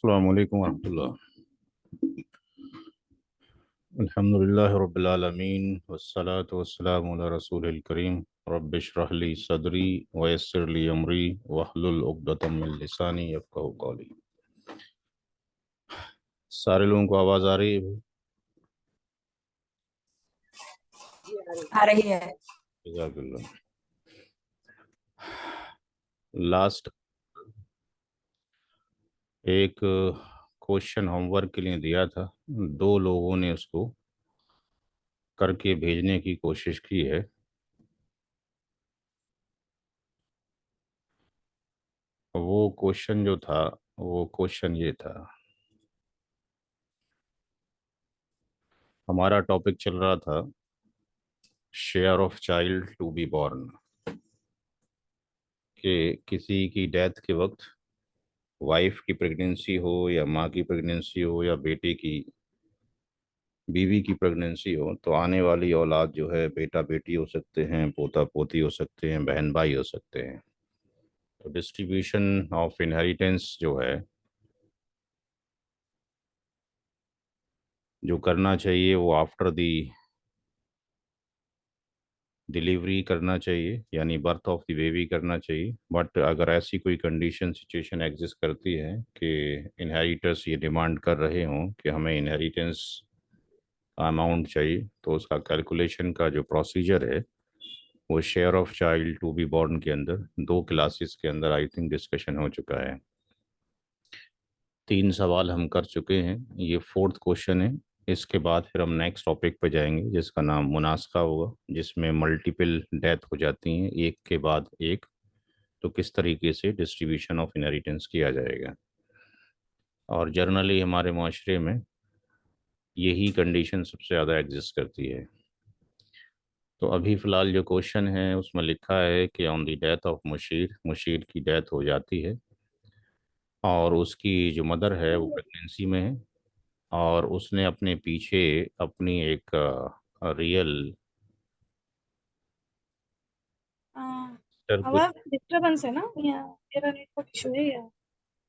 अस्सलाम वालेकुम वरहमतुल्लाह। अल्हम्दुलिल्लाहि रब्बिल आलमीन वस्सलातु वस्सलामु अला रसूलिल करीम रब्बिश रह ली सदरी व यस्सिर ली अमरी वहलुल उक़दतम मिन लिसानी यफ़क़हू क़ौली। सारे लोगों को आवाज़ आ रही है भाई? आ रही है। जज़ाकल्लाह। लास्ट एक क्वेश्चन होमवर्क के लिए दिया था, दो लोगों ने उसको करके भेजने की कोशिश की है। वो क्वेश्चन जो था, वो क्वेश्चन ये था, हमारा टॉपिक चल रहा था share of child to be born, कि किसी की डेथ के वक्त वाइफ की प्रेगनेंसी हो या माँ की प्रेगनेंसी हो या बेटे की बीवी की प्रेगनेंसी हो, तो आने वाली औलाद जो है बेटा बेटी हो सकते हैं, पोता पोती हो सकते हैं, बहन भाई हो सकते हैं। तो डिस्ट्रीब्यूशन ऑफ इनहेरिटेंस जो है, जो करना चाहिए वो आफ्टर दी डिलीवरी करना चाहिए, यानी बर्थ ऑफ द बेबी करना चाहिए। बट अगर ऐसी कोई कंडीशन सिचुएशन एग्जिस्ट करती है कि इनहेरिटर्स ये डिमांड कर रहे हों कि हमें इनहेरिटेंस अमाउंट चाहिए, तो उसका कैलकुलेशन का जो प्रोसीजर है वो share of child to be born के अंदर दो क्लासेस के अंदर आई थिंक डिस्कशन हो चुका है। तीन सवाल हम कर चुके हैं, ये फोर्थ क्वेश्चन है। इसके बाद फिर हम नेक्स्ट टॉपिक पे जाएंगे जिसका नाम मुनास्खा होगा, जिसमें मल्टीपल डेथ हो जाती हैं एक के बाद एक, तो किस तरीके से डिस्ट्रीब्यूशन ऑफ इनहेरिटेंस किया जाएगा। और जनरली हमारे माशरे में यही कंडीशन सबसे ज़्यादा एग्जिस्ट करती है। तो अभी फ़िलहाल जो क्वेश्चन है उसमें लिखा है कि on the death of Mushir, Mushir की डेथ हो जाती है और उसकी जो मदर है वो प्रेगनेंसी में है, और उसने अपने पीछे अपनी एक रियल हाँ, सिस्टर को। आवाज डिस्टरबेंस है ना यहाँ। मेरा नेटवर्क इशू है या?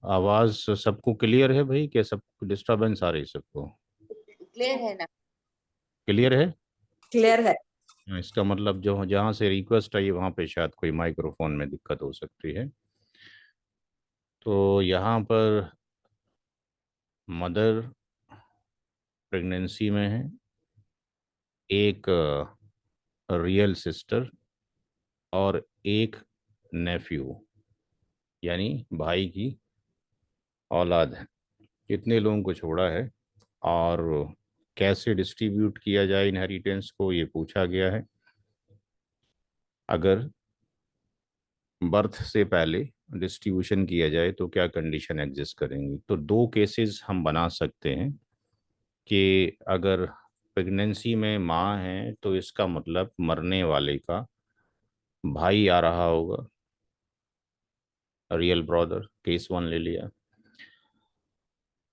आवाज़ सबको क्लियर है भाई? क्या सबको डिस्टरबेंस आ रही है सबको? क्लियर है ना? क्लियर है? क्लियर है। इसका मतलब जो जहाँ से रिक्वेस्ट आई वहाँ पे शायद कोई माइक्रोफोन में दिक्कत हो सकती है। तो यहाँ पर मदर प्रेगनेंसी में है, एक रियल सिस्टर और एक नेफ्यू यानी भाई की औलाद है। कितने लोगों को छोड़ा है और कैसे डिस्ट्रीब्यूट किया जाए इनहेरिटेंस को, ये पूछा गया है। अगर बर्थ से पहले डिस्ट्रीब्यूशन किया जाए तो क्या कंडीशन एग्जिस्ट करेंगी? तो दो केसेस हम बना सकते हैं कि अगर प्रेगनेंसी में माँ है तो इसका मतलब मरने वाले का भाई आ रहा होगा, रियल ब्रदर, केस वन ले लिया।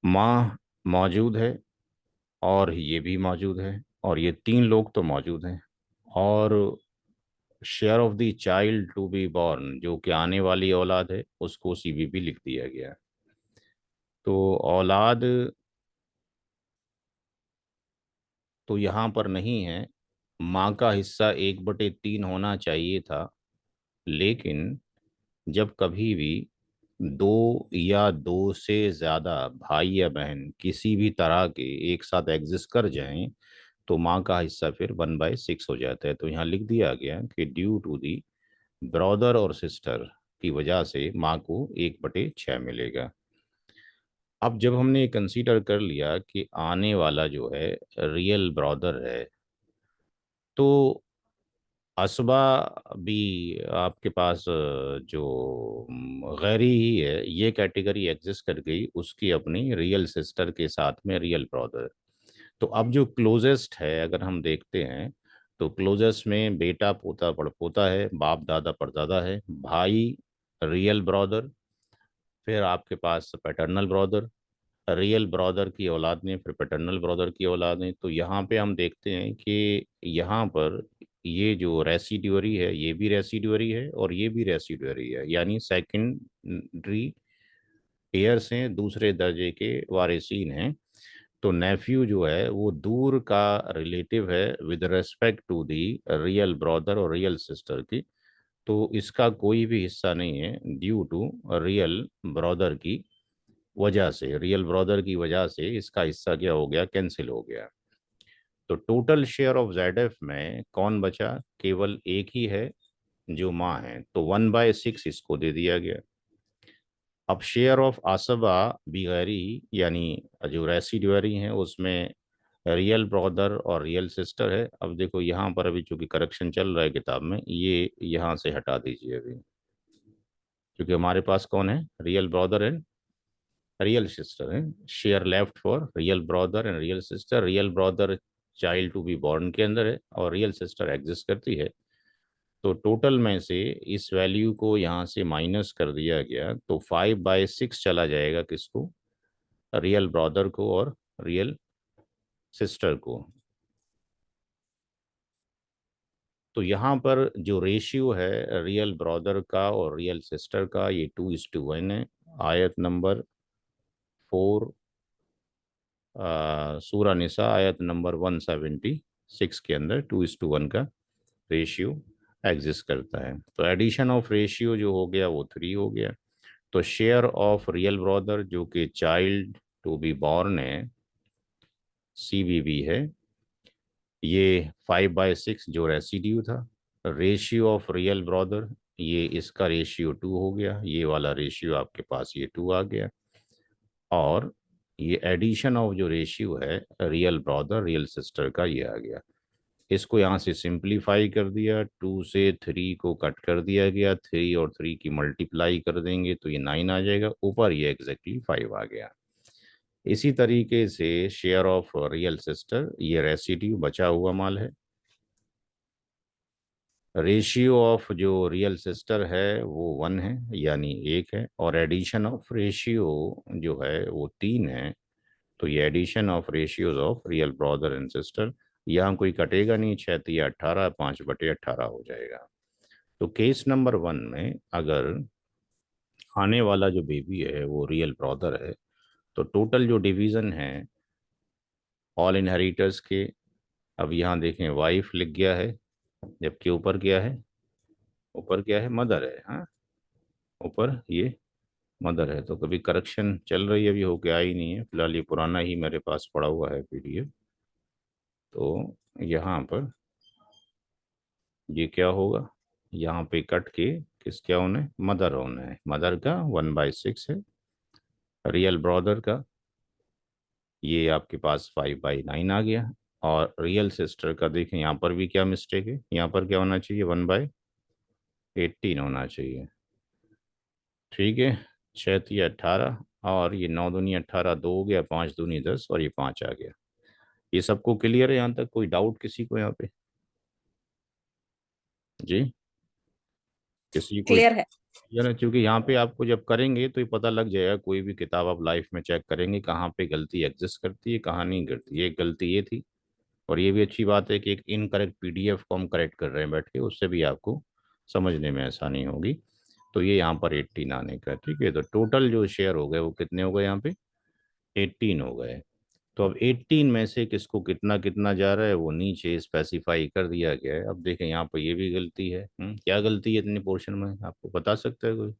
माँ मौजूद है और ये भी मौजूद है, और ये तीन लोग तो मौजूद हैं। और share of the child to be born, जो कि आने वाली औलाद है, उसको सीबीबी लिख दिया गया है। तो औलाद तो यहाँ पर नहीं है, माँ का हिस्सा 1/3 होना चाहिए था। लेकिन जब कभी भी दो या दो से ज़्यादा भाई या बहन किसी भी तरह के एक साथ एग्जिस्ट कर जाएं, तो माँ का हिस्सा फिर 1/6 हो जाता है। तो यहाँ लिख दिया गया कि ड्यू टू दी ब्रदर और सिस्टर की वजह से माँ को 1/6 मिलेगा। अब जब हमने ये कंसीडर कर लिया कि आने वाला जो है रियल ब्रदर है, तो असबा भी आपके पास जो गैरी ही है, ये कैटेगरी एग्जिस्ट कर गई उसकी अपनी रियल सिस्टर के साथ में रियल ब्रदर। तो अब जो क्लोजेस्ट है अगर हम देखते हैं, तो क्लोजेस्ट में बेटा पोता पड़पोता है, बाप दादा परदादा है, भाई रियल ब्रदर, फिर आपके पास पैटर्नल ब्रदर, रियल ब्रदर की औलाद में फिर पैटर्नल ब्रदर की औलाद में। तो यहाँ पे हम देखते हैं कि यहाँ पर ये जो रेसिड्यूअरी है ये भी रेसिड्यूअरी है और ये भी रेसिड्यूअरी है, यानी सेकेंडरी एयर्स हैं, दूसरे दर्जे के वारिसीन हैं। तो नेफ्यू जो है वो दूर का रिलेटिव है with respect to the real brother और रियल सिस्टर की। तो इसका कोई भी हिस्सा नहीं है ड्यू टू रियल ब्रदर की वजह से, रियल ब्रदर की वजह से इसका हिस्सा क्या हो गया, कैंसिल हो गया। तो टोटल शेयर ऑफ जेड में कौन बचा, केवल एक ही है जो माँ है, तो 1/6 इसको दे दिया गया। अब शेयर ऑफ आसबा बिगैरी यानी जो रेसिडुअरी है उसमें रियल ब्रदर और रियल सिस्टर है। अब देखो यहाँ पर अभी चूंकि करेक्शन चल रहा है किताब में, ये यहाँ से हटा दीजिए अभी, क्योंकि हमारे पास कौन है, real brother and real sister है। Share left for real brother and real sister. Real brother child to be born के अंदर है और रियल सिस्टर एग्जिस्ट करती है। तो टोटल में से इस वैल्यू को यहाँ से माइनस कर दिया गया, तो 5/6 चला जाएगा किसको, रियल ब्रदर को और रियल सिस्टर को। तो यहाँ पर जो रेशियो है रियल ब्रदर का और रियल सिस्टर का, ये 2:1 है। आयत नंबर 4 सूरा निसा आयत नंबर 176 के अंदर 2:1 का रेशियो एग्जिस्ट करता है। तो एडिशन ऑफ रेशियो जो हो गया वो 3 हो गया। तो शेयर ऑफ रियल ब्रदर जो कि चाइल्ड टू बी बॉर्न है, CBB है, ये 5/6 जो रेसिड्यू था। रेशियो ऑफ रियल ब्रदर, ये इसका रेशियो 2 हो गया, ये वाला रेशियो आपके पास ये 2 आ गया। और ये एडिशन ऑफ जो रेशियो है रियल ब्रदर रियल सिस्टर का, ये आ गया। इसको यहाँ से सिंप्लीफाई कर दिया, 2 से 3 को कट कर दिया गया, 3 और 3 की मल्टीप्लाई कर देंगे तो ये 9 आ जाएगा, ऊपर ये एग्जैक्टली 5 आ गया। इसी तरीके से शेयर ऑफ रियल सिस्टर, ये रेसिड्यू बचा हुआ माल है। रेशियो ऑफ जो रियल सिस्टर है वो 1 है यानी 1 है, और एडिशन ऑफ रेशियो जो है वो 3 है। तो ये addition of ratios of real brother and sister, यहाँ कोई कटेगा नहीं, 6×3 = 18, 5/18 हो जाएगा। तो केस नंबर 1 में अगर आने वाला जो बेबी है वो रियल ब्रदर है, तो टोटल जो डिवीजन है ऑल इनहेरिटर्स के, अब यहाँ देखें वाइफ लिख गया है, जबकि ऊपर क्या है, ऊपर क्या है, मदर है। हाँ, ऊपर ये मदर है। तो कभी करेक्शन चल रही है, अभी होके आई नहीं है फिलहाल, ये पुराना ही मेरे पास पड़ा हुआ है PDF। तो यहाँ पर ये क्या होगा, यहाँ पे कट के किस क्या होना है, मदर होना है। मदर का 1/6 है, रियल ब्रदर का ये आपके पास 5/9 आ गया, और रियल सिस्टर का देखें यहाँ पर भी क्या मिस्टेक है, यहाँ पर क्या होना चाहिए, 1/18 होना चाहिए। ठीक है, 6×3 = 18, और ये 9×2 = 18, 2 हो गया, 5×2 = 10, और ये 5 आ गया। ये सबको क्लियर है यहाँ तक, कोई डाउट किसी को यहाँ पे, जी किसी कोई, क्लियर है। यार क्योंकि यहाँ पे आपको जब करेंगे तो ये पता लग जाएगा, कोई भी किताब आप लाइफ में चेक करेंगे कहाँ पे गलती एग्जिस्ट करती है कहाँ नहीं करती है। एक गलती ये थी, और ये भी अच्छी बात है कि एक इनकरेक्ट PDF को हम करेक्ट कर रहे हैं बैठ के, उससे भी आपको समझने में आसानी होगी। तो ये यहाँ पर 18 आने का, ठीक है। तो टोटल जो शेयर हो गए वो कितने हो गए, यहाँ पे 18 हो गए। तो अब 18 में से किसको कितना कितना जा रहा है वो नीचे स्पेसिफाई कर दिया गया है। अब देखें यहाँ पर ये भी गलती है। क्या गलती है इतने पोर्शन में, आपको बता सकता है कोई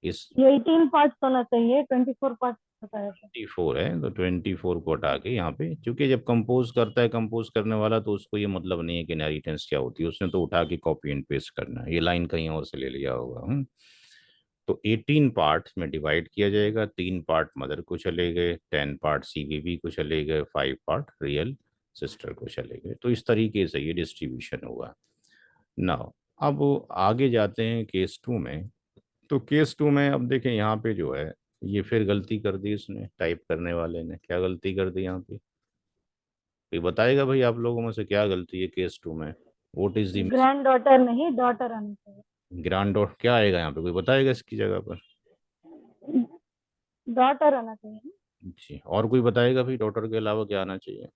इस, ये 18 पार्ट्स होना चाहिए, 24 पार्ट्स बताया था। 24 है, तो 24 को हटा के यहाँ पे, क्योंकि जब कंपोज करता है कंपोज करने वाला, तो उसको ये मतलब नहीं है कि इनहेरिटेंस क्या होती है, उसने तो उठा के कॉपी एंड पेस्ट करना है, ये लाइन कहीं और से ले लिया होगा। तो 18 पार्ट्स में डिवाइड किया जाएगा, 3 पार्ट मदर को चले गए, 10 पार्ट CBB को चले गए, 5 पार्ट रियल सिस्टर को चले गए। तो इस तरीके से ये डिस्ट्रीब्यूशन हुआ। नाउ अब आगे जाते हैं केस 2 में। तो केस 2 में अब देखें यहाँ पे जो है, ये फिर गलती कर दी उसने, टाइप करने वाले ने क्या गलती कर दी यहाँ पे, कोई बताएगा भाई आप लोगों में से क्या गलती है केस 2 में, what is the grand daughter नहीं, डॉटर आनी चाहिए। ग्रांड डॉट, क्या आएगा यहाँ पे, कोई बताएगा इसकी जगह पर, डॉटर आना चाहिए। जी और कोई बताएगा भाई, डॉटर के अलावा क्या आना चाहिए,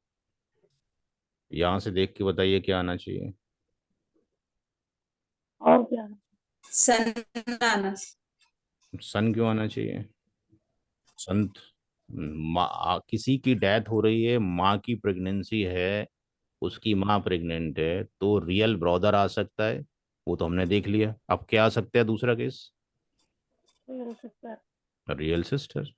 यहाँ से देख के बताइए क्या आना चाहिए। और क्या? सन्नानस। सन क्यों आना चाहिए? सन, किसी की डेथ हो रही है, माँ की प्रेगनेंसी है, उसकी माँ प्रेग्नेंट है, तो रियल ब्रदर आ सकता है, वो तो हमने देख लिया। अब क्या आ सकता है दूसरा case? Real sister. Real sister.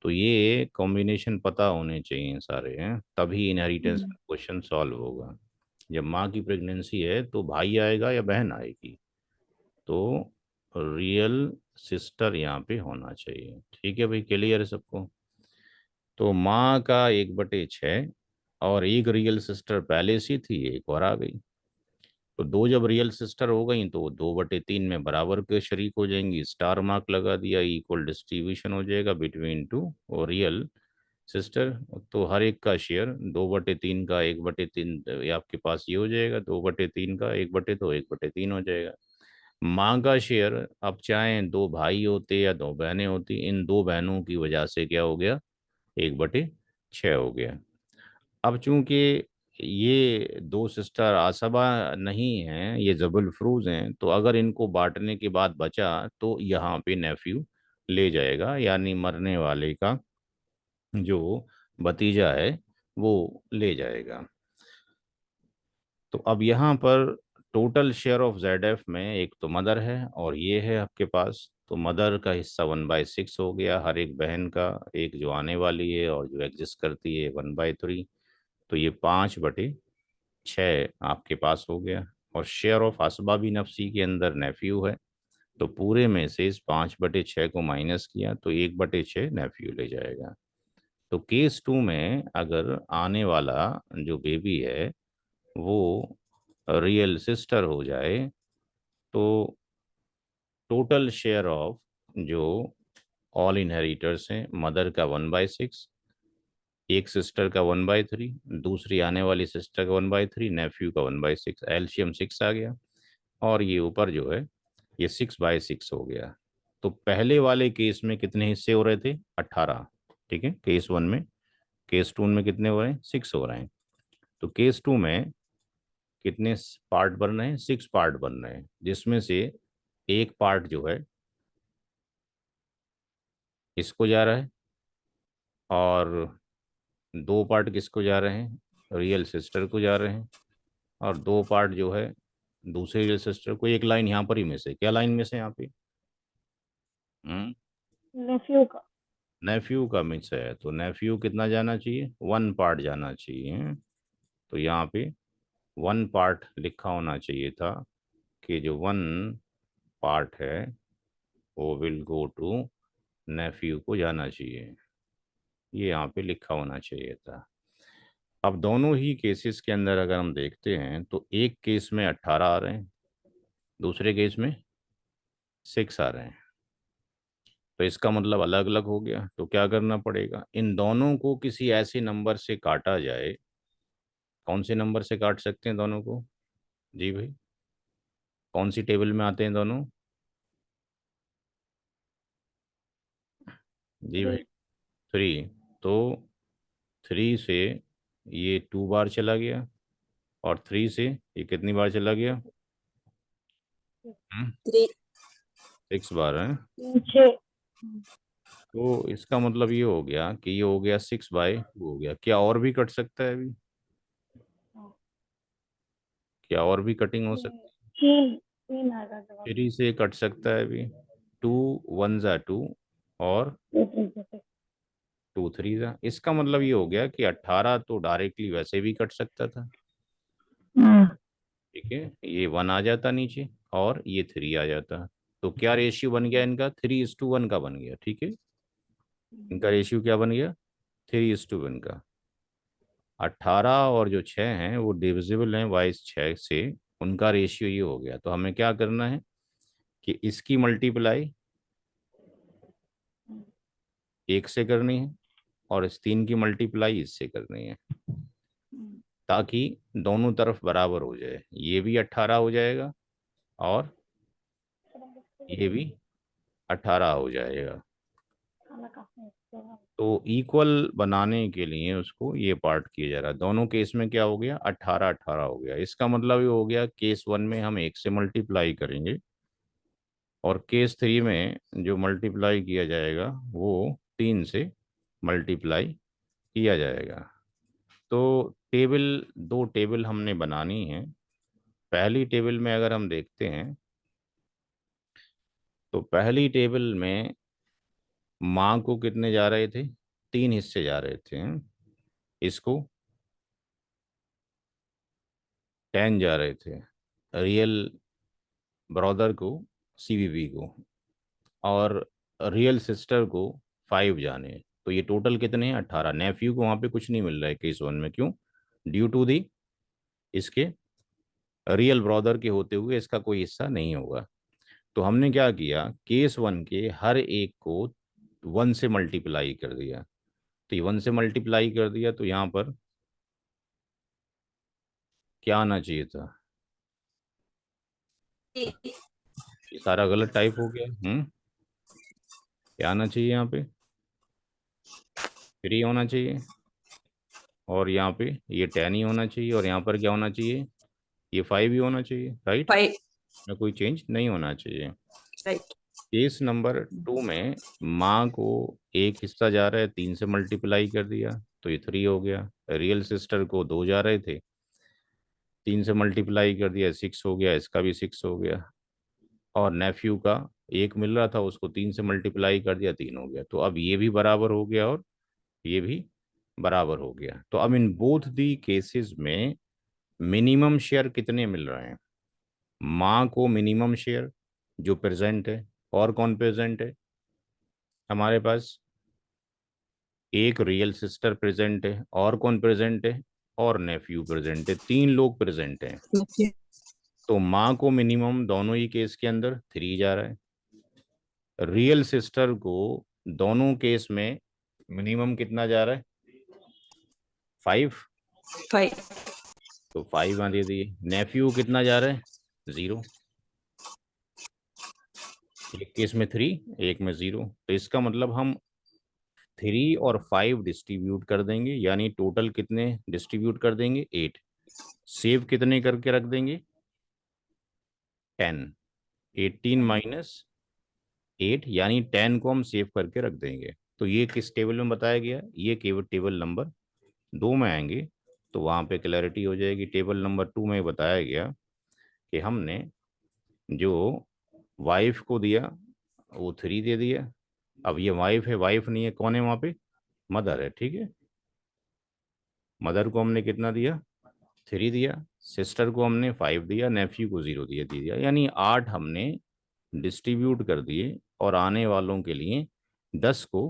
तो ये कॉम्बिनेशन पता होने चाहिए सारे हैं, तभी इनहेरिटेंस का क्वेश्चन सॉल्व होगा। जब माँ की प्रेगनेंसी है तो भाई आएगा या बहन आएगी? तो रियल सिस्टर यहाँ पे होना चाहिए। ठीक है भाई, क्लियर है सबको? तो माँ का 1/6 और एक रियल सिस्टर पहले से थी, एक और आ गई। तो दो जब रियल सिस्टर हो गई तो 2/3 में बराबर के शरीक हो जाएंगी, स्टार मार्क लगा दिया, इक्वल डिस्ट्रीब्यूशन हो जाएगा बिटवीन टू और रियल सिस्टर। तो हर एक का शेयर 2/3 का 1/3, ये आपके पास ये हो जाएगा, 2/3 का 1/, तो 1/3 हो जाएगा। माँ का शेयर, अब चाहे दो भाई होते या दो बहनें होती, इन दो बहनों की वजह से क्या हो गया, 1/6 हो गया। अब चूंकि ये दो सिस्टर आसबा नहीं हैं, ये जबल फ्रूज हैं, तो अगर इनको बांटने के बाद बचा तो यहाँ पे नेफ्यू ले जाएगा, यानी मरने वाले का जो भतीजा है वो ले जाएगा। तो अब यहाँ पर टोटल शेयर ऑफ ZF में एक तो मदर है और ये है आपके पास, तो मदर का हिस्सा 1/6 हो गया हर एक बहन का, एक जो आने वाली है और जो एग्जिस्ट करती है 1/3। तो ये 5/6 आपके पास हो गया। और शेयर ऑफ असबाबी नफसी के अंदर नेफ्यू है, तो पूरे में से इस 5/6 को माइनस किया तो 1/6 नेफ्यू ले जाएगा। तो केस 2 में अगर आने वाला जो बेबी है वो रियल सिस्टर हो जाए, तो टोटल शेयर ऑफ जो ऑल इनहेरिटर्स हैं, मदर का 1/6, एक सिस्टर का 1/3, दूसरी आने वाली सिस्टर का 1/3, नेफ्यू का 1/6, एलसीएम 6 आ गया। और ये ऊपर जो है ये 6/6 हो गया। तो पहले वाले केस में कितने हिस्से हो रहे थे? 18। ठीक है, केस 1 में। केस 2 में कितने हो रहे हैं? 6 हो रहे हैं। तो केस 2 में कितने पार्ट बन रहे हैं? 6 पार्ट बन रहे हैं, जिसमें से एक पार्ट जो है इसको जा रहा है, और दो पार्ट किसको जा रहे हैं? रियल सिस्टर को जा रहे हैं। और दो पार्ट जो है दूसरे रियल सिस्टर को। एक लाइन यहाँ पर ही मिस है, क्या लाइन मिस है यहाँ पे? नेफ्यू का। नेफ्यू का मिस है, तो नेफ्यू कितना जाना चाहिए? 1 पार्ट जाना चाहिए। तो यहाँ पे 1 पार्ट लिखा होना चाहिए था, कि जो 1 पार्ट है वो विल गो टू नेफ्यू को जाना चाहिए, ये यहाँ पे लिखा होना चाहिए था। अब दोनों ही केसेस के अंदर अगर हम देखते हैं तो एक केस में 18 आ रहे हैं, दूसरे केस में 6 आ रहे हैं। तो इसका मतलब अलग अलग हो गया। तो क्या करना पड़ेगा, इन दोनों को किसी ऐसे नंबर से काटा जाए। कौन से नंबर से काट सकते हैं दोनों को? जी भाई, कौन सी टेबल में आते हैं दोनों? जी भाई, 3। तो 3 से ये 2 बार चला गया, और 3 से ये कितनी बार चला गया? 3। 6 बार है। 6। तो इसका मतलब ये हो गया कि ये हो गया 6/2 हो गया। क्या और भी कट सकता है अभी? क्या और भी कटिंग हो सकती तीन तीन आएगा है? जवाब। 3 से कट सकता है अभी। 2 1 जा 2, और 2 3 जा। इसका मतलब ये हो गया कि 18 तो डायरेक्टली वैसे भी कट सकता था। ठीक है, ये 1 आ जाता नीचे और ये 3 आ जाता। तो क्या रेशियो बन गया इनका? 3:1 का बन गया। ठीक है, इनका रेशियो क्या बन गया? 3:1 का। 18 और जो 6 हैं वो डिविजिबल हैं 22 से, उनका रेशियो ये हो गया। तो हमें क्या करना है कि इसकी मल्टीप्लाई 1 से करनी है, और इस 3 की मल्टीप्लाई इससे करनी है, ताकि दोनों तरफ बराबर हो जाए। ये भी 18 हो जाएगा और ये भी 18 हो जाएगा। तो इक्वल बनाने के लिए उसको ये पार्ट किया जा रहा है। दोनों केस में क्या हो गया? 18 18 हो गया। इसका मतलब ये हो गया केस 1 में हम 1 से मल्टीप्लाई करेंगे, और केस 3 में जो मल्टीप्लाई किया जाएगा वो 3 से मल्टीप्लाई किया जाएगा। तो टेबल, दो टेबल हमने बनानी है। पहली टेबल में अगर हम देखते हैं तो पहली टेबल में माँ को कितने जा रहे थे, 3 हिस्से जा रहे थे। इसको 10 जा रहे थे, रियल ब्रदर को, सीवीबी को, और रियल सिस्टर को 5 जाने। तो ये टोटल कितने हैं, 18। नेफ्यू को वहां पे कुछ नहीं मिल रहा है केस 1 में, क्यों? ड्यू टू दी इसके रियल ब्रदर के होते हुए इसका कोई हिस्सा नहीं होगा। तो हमने क्या किया, केस 1 के हर एक को 1 से मल्टीप्लाई कर दिया। तो ये 1 से मल्टीप्लाई कर दिया तो यहाँ पर क्या आना चाहिए था, ये सारा गलत टाइप हो गया। क्या आना चाहिए यहाँ पे, 3 होना चाहिए, और यहाँ पे ये 10 ही होना चाहिए, और यहाँ पर क्या होना चाहिए, ये 5 ही होना चाहिए, राइट? 5, में कोई चेंज नहीं होना चाहिए। राइट। केस नंबर 2 में माँ को एक हिस्सा जा रहा है, 3 से मल्टीप्लाई कर दिया तो ये 3 हो गया। रियल सिस्टर को 2 जा रहे थे, 3 से मल्टीप्लाई कर दिया, 6 हो गया, इसका भी 6 हो गया। और नेफ्यू का एक मिल रहा था, उसको 3 से मल्टीप्लाई कर दिया, 3 हो गया। तो अब ये भी बराबर हो गया और ये भी बराबर हो गया। तो अब इन बोथ दी केसेस में मिनिमम शेयर कितने मिल रहे हैं? माँ को मिनिमम शेयर जो प्रेजेंट है, और कौन प्रेजेंट है हमारे पास, एक रियल सिस्टर प्रेजेंट है, और कौन प्रेजेंट है, और नेफ्यू प्रेजेंट है, 3 लोग प्रेजेंट हैं। तो माँ को मिनिमम दोनों ही केस के अंदर 3 जा रहा है, रियल सिस्टर को दोनों केस में मिनिमम कितना जा रहा है, 5। 5, तो 5 वहां दे दिए। नेफ्यू कितना जा रहा है, 0। एक केस में 3, एक में 0। तो इसका मतलब हम 3 और 5 डिस्ट्रीब्यूट कर देंगे, यानी टोटल कितने डिस्ट्रीब्यूट कर देंगे, 8। सेव कितने करके रख देंगे, 10। 18 माइनस 8, यानी 10 को हम सेव करके रख देंगे। तो ये किस टेबल में बताया गया, ये केवल टेबल नंबर 2 में आएंगे, तो वहाँ पे क्लैरिटी हो जाएगी। टेबल नंबर 2 में बताया गया कि हमने जो वाइफ को दिया वो 3 दे दिया। अब ये वाइफ है, वाइफ नहीं है, कौन है वहाँ पे, मदर है, ठीक है। मदर को हमने कितना दिया, 3 दिया, सिस्टर को हमने 5 दिया, नेफ्यू को 0 दिया, यानी 8 हमने डिस्ट्रीब्यूट कर दिए, और आने वालों के लिए 10 को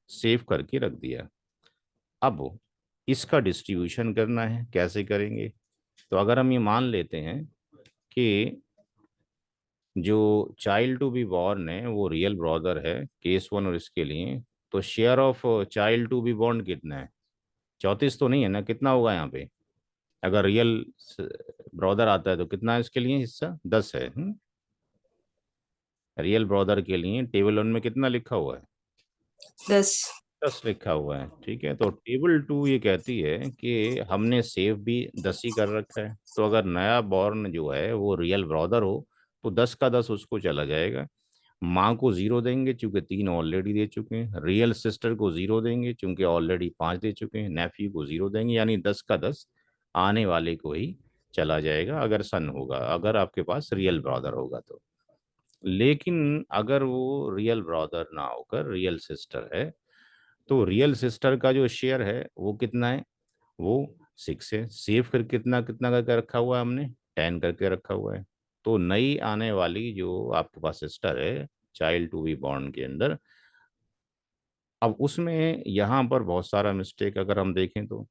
सेव करके रख दिया। अब इसका डिस्ट्रीब्यूशन करना है, कैसे करेंगे? तो अगर हम ये मान लेते हैं कि जो चाइल्ड टू बी बॉर्न है वो रियल ब्रदर है केस 1 और इसके लिए, तो share of child to be born कितना है, 34 तो नहीं है ना, कितना होगा यहाँ पे? अगर रियल ब्रदर आता है तो कितना है इसके लिए हिस्सा, 10 है। रियल ब्रदर के लिए टेबल 1 में कितना लिखा हुआ है, 10, 10 लिखा हुआ है, ठीक है। तो टेबल 2 ये कहती है कि हमने सेव भी 10 ही कर रखा है, तो अगर नया बॉर्न जो है वो रियल ब्रदर हो तो 10 का 10 उसको चला जाएगा। माँ को 0 देंगे चूंकि 3 ऑलरेडी दे चुके हैं, रियल सिस्टर को 0 देंगे चूंकि ऑलरेडी 5 दे चुके हैं, नेफ्यू को 0 देंगे, यानी 10 का 10 आने वाले को ही चला जाएगा, अगर सन होगा, अगर आपके पास रियल ब्रदर होगा तो। लेकिन अगर वो रियल ब्रदर ना होकर रियल सिस्टर है, तो रियल सिस्टर का जो शेयर है वो कितना है, वो 6 है। सेव कर कितना कितना करके रखा हुआ है हमने, 10 करके रखा हुआ है। तो नई आने वाली जो आपके पास सिस्टर है चाइल्ड टू बी बॉर्न के अंदर, अब उसमें यहाँ पर बहुत सारा मिस्टेक अगर हम देखें तो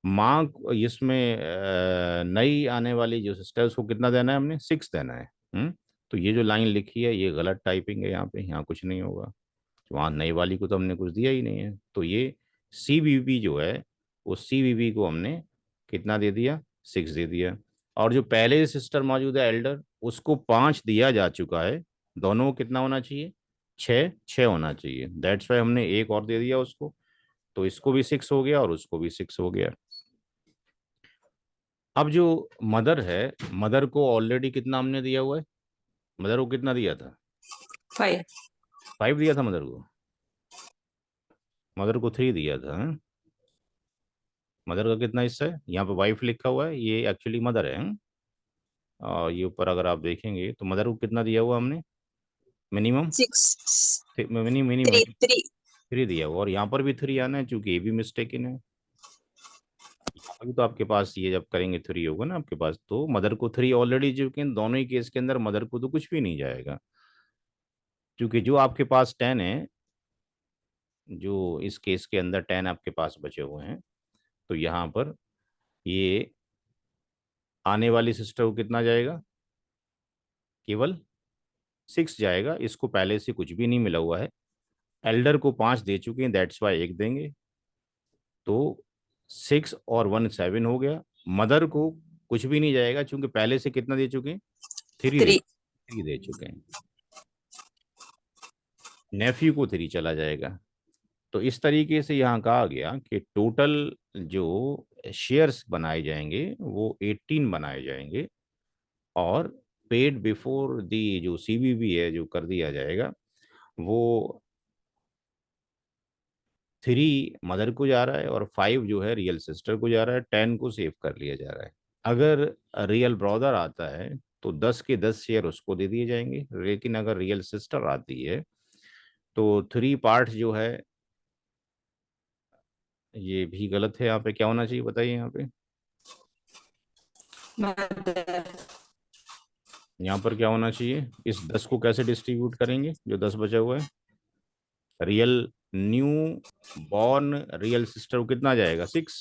माँ इसमें नई आने वाली जो सिस्टर है उसको कितना देना है हमने, 6 देना है। तो ये जो लाइन लिखी है ये गलत टाइपिंग है, यहाँ पे यहाँ कुछ नहीं होगा, वहाँ नई वाली को तो हमने कुछ दिया ही नहीं है। तो ये सीबीबी जो है वो सीबीबी को हमने कितना दे दिया, 6 दे दिया। और जो पहले सिस्टर मौजूद है एल्डर, उसको 5 दिया जा चुका है, दोनों को कितना होना चाहिए, 6 6 होना चाहिए, दैट्स वाई हमने एक और दे दिया उसको। तो इसको भी 6 हो गया और उसको भी 6 हो गया। अब जो मदर है, मदर को ऑलरेडी कितना हमने दिया हुआ है, मदर को कितना दिया था? 5. 5 दिया था मदर को। मदर को 3 दिया था, हाँ? मदर का कितना हिस्सा है? यहाँ पे वाइफ लिखा हुआ है, ये एक्चुअली मदर है, हाँ? और ये ऊपर अगर आप देखेंगे तो मदर को कितना दिया हुआ हमने? मिनिमम 6. मिनिमम 3. 3. 3 दिया हुआ, और यहाँ पर भी 3 आना है, चूंकि ये भी मिस्टेक इन है। अभी तो आपके पास ये जब करेंगे 3 होगा ना आपके पास, तो मदर को 3 ऑलरेडी, चूंकि दोनों ही केस के अंदर मदर को तो कुछ भी नहीं जाएगा, क्योंकि जो आपके पास 10 है, जो इस केस के अंदर 10 आपके पास बचे हुए हैं, तो यहाँ पर ये आने वाली सिस्टर को कितना जाएगा? केवल 6 जाएगा। इसको पहले से कुछ भी नहीं मिला हुआ है। एल्डर को 5 दे चुके हैं, दैट्स वाई 1 देंगे, तो 6 और 1 7 हो गया। मदर को कुछ भी नहीं जाएगा, क्योंकि पहले से कितना दे चुके हैं? 3. 3 दे चुके हैं। नेफ्यू को 3 चला जाएगा। तो इस तरीके से यहाँ कहा गया कि टोटल जो शेयर्स बनाए जाएंगे वो 18 बनाए जाएंगे, और पेड बिफोर दी जो सीबीबी है जो कर दिया जाएगा, वो 3 मदर को जा रहा है, और 5 जो है रियल सिस्टर को जा रहा है, 10 को सेव कर लिया जा रहा है। अगर रियल ब्रदर आता है तो 10 के 10 शेयर उसको दे दिए जाएंगे, लेकिन अगर रियल सिस्टर आती है तो 3 पार्ट जो है, ये भी गलत है। यहाँ पे क्या होना चाहिए बताइए? यहाँ पे, Mother. यहाँ पर क्या होना चाहिए? इस 10 को कैसे डिस्ट्रीब्यूट करेंगे जो 10 बचा हुआ है? Real new born real sister को कितना जाएगा? 6।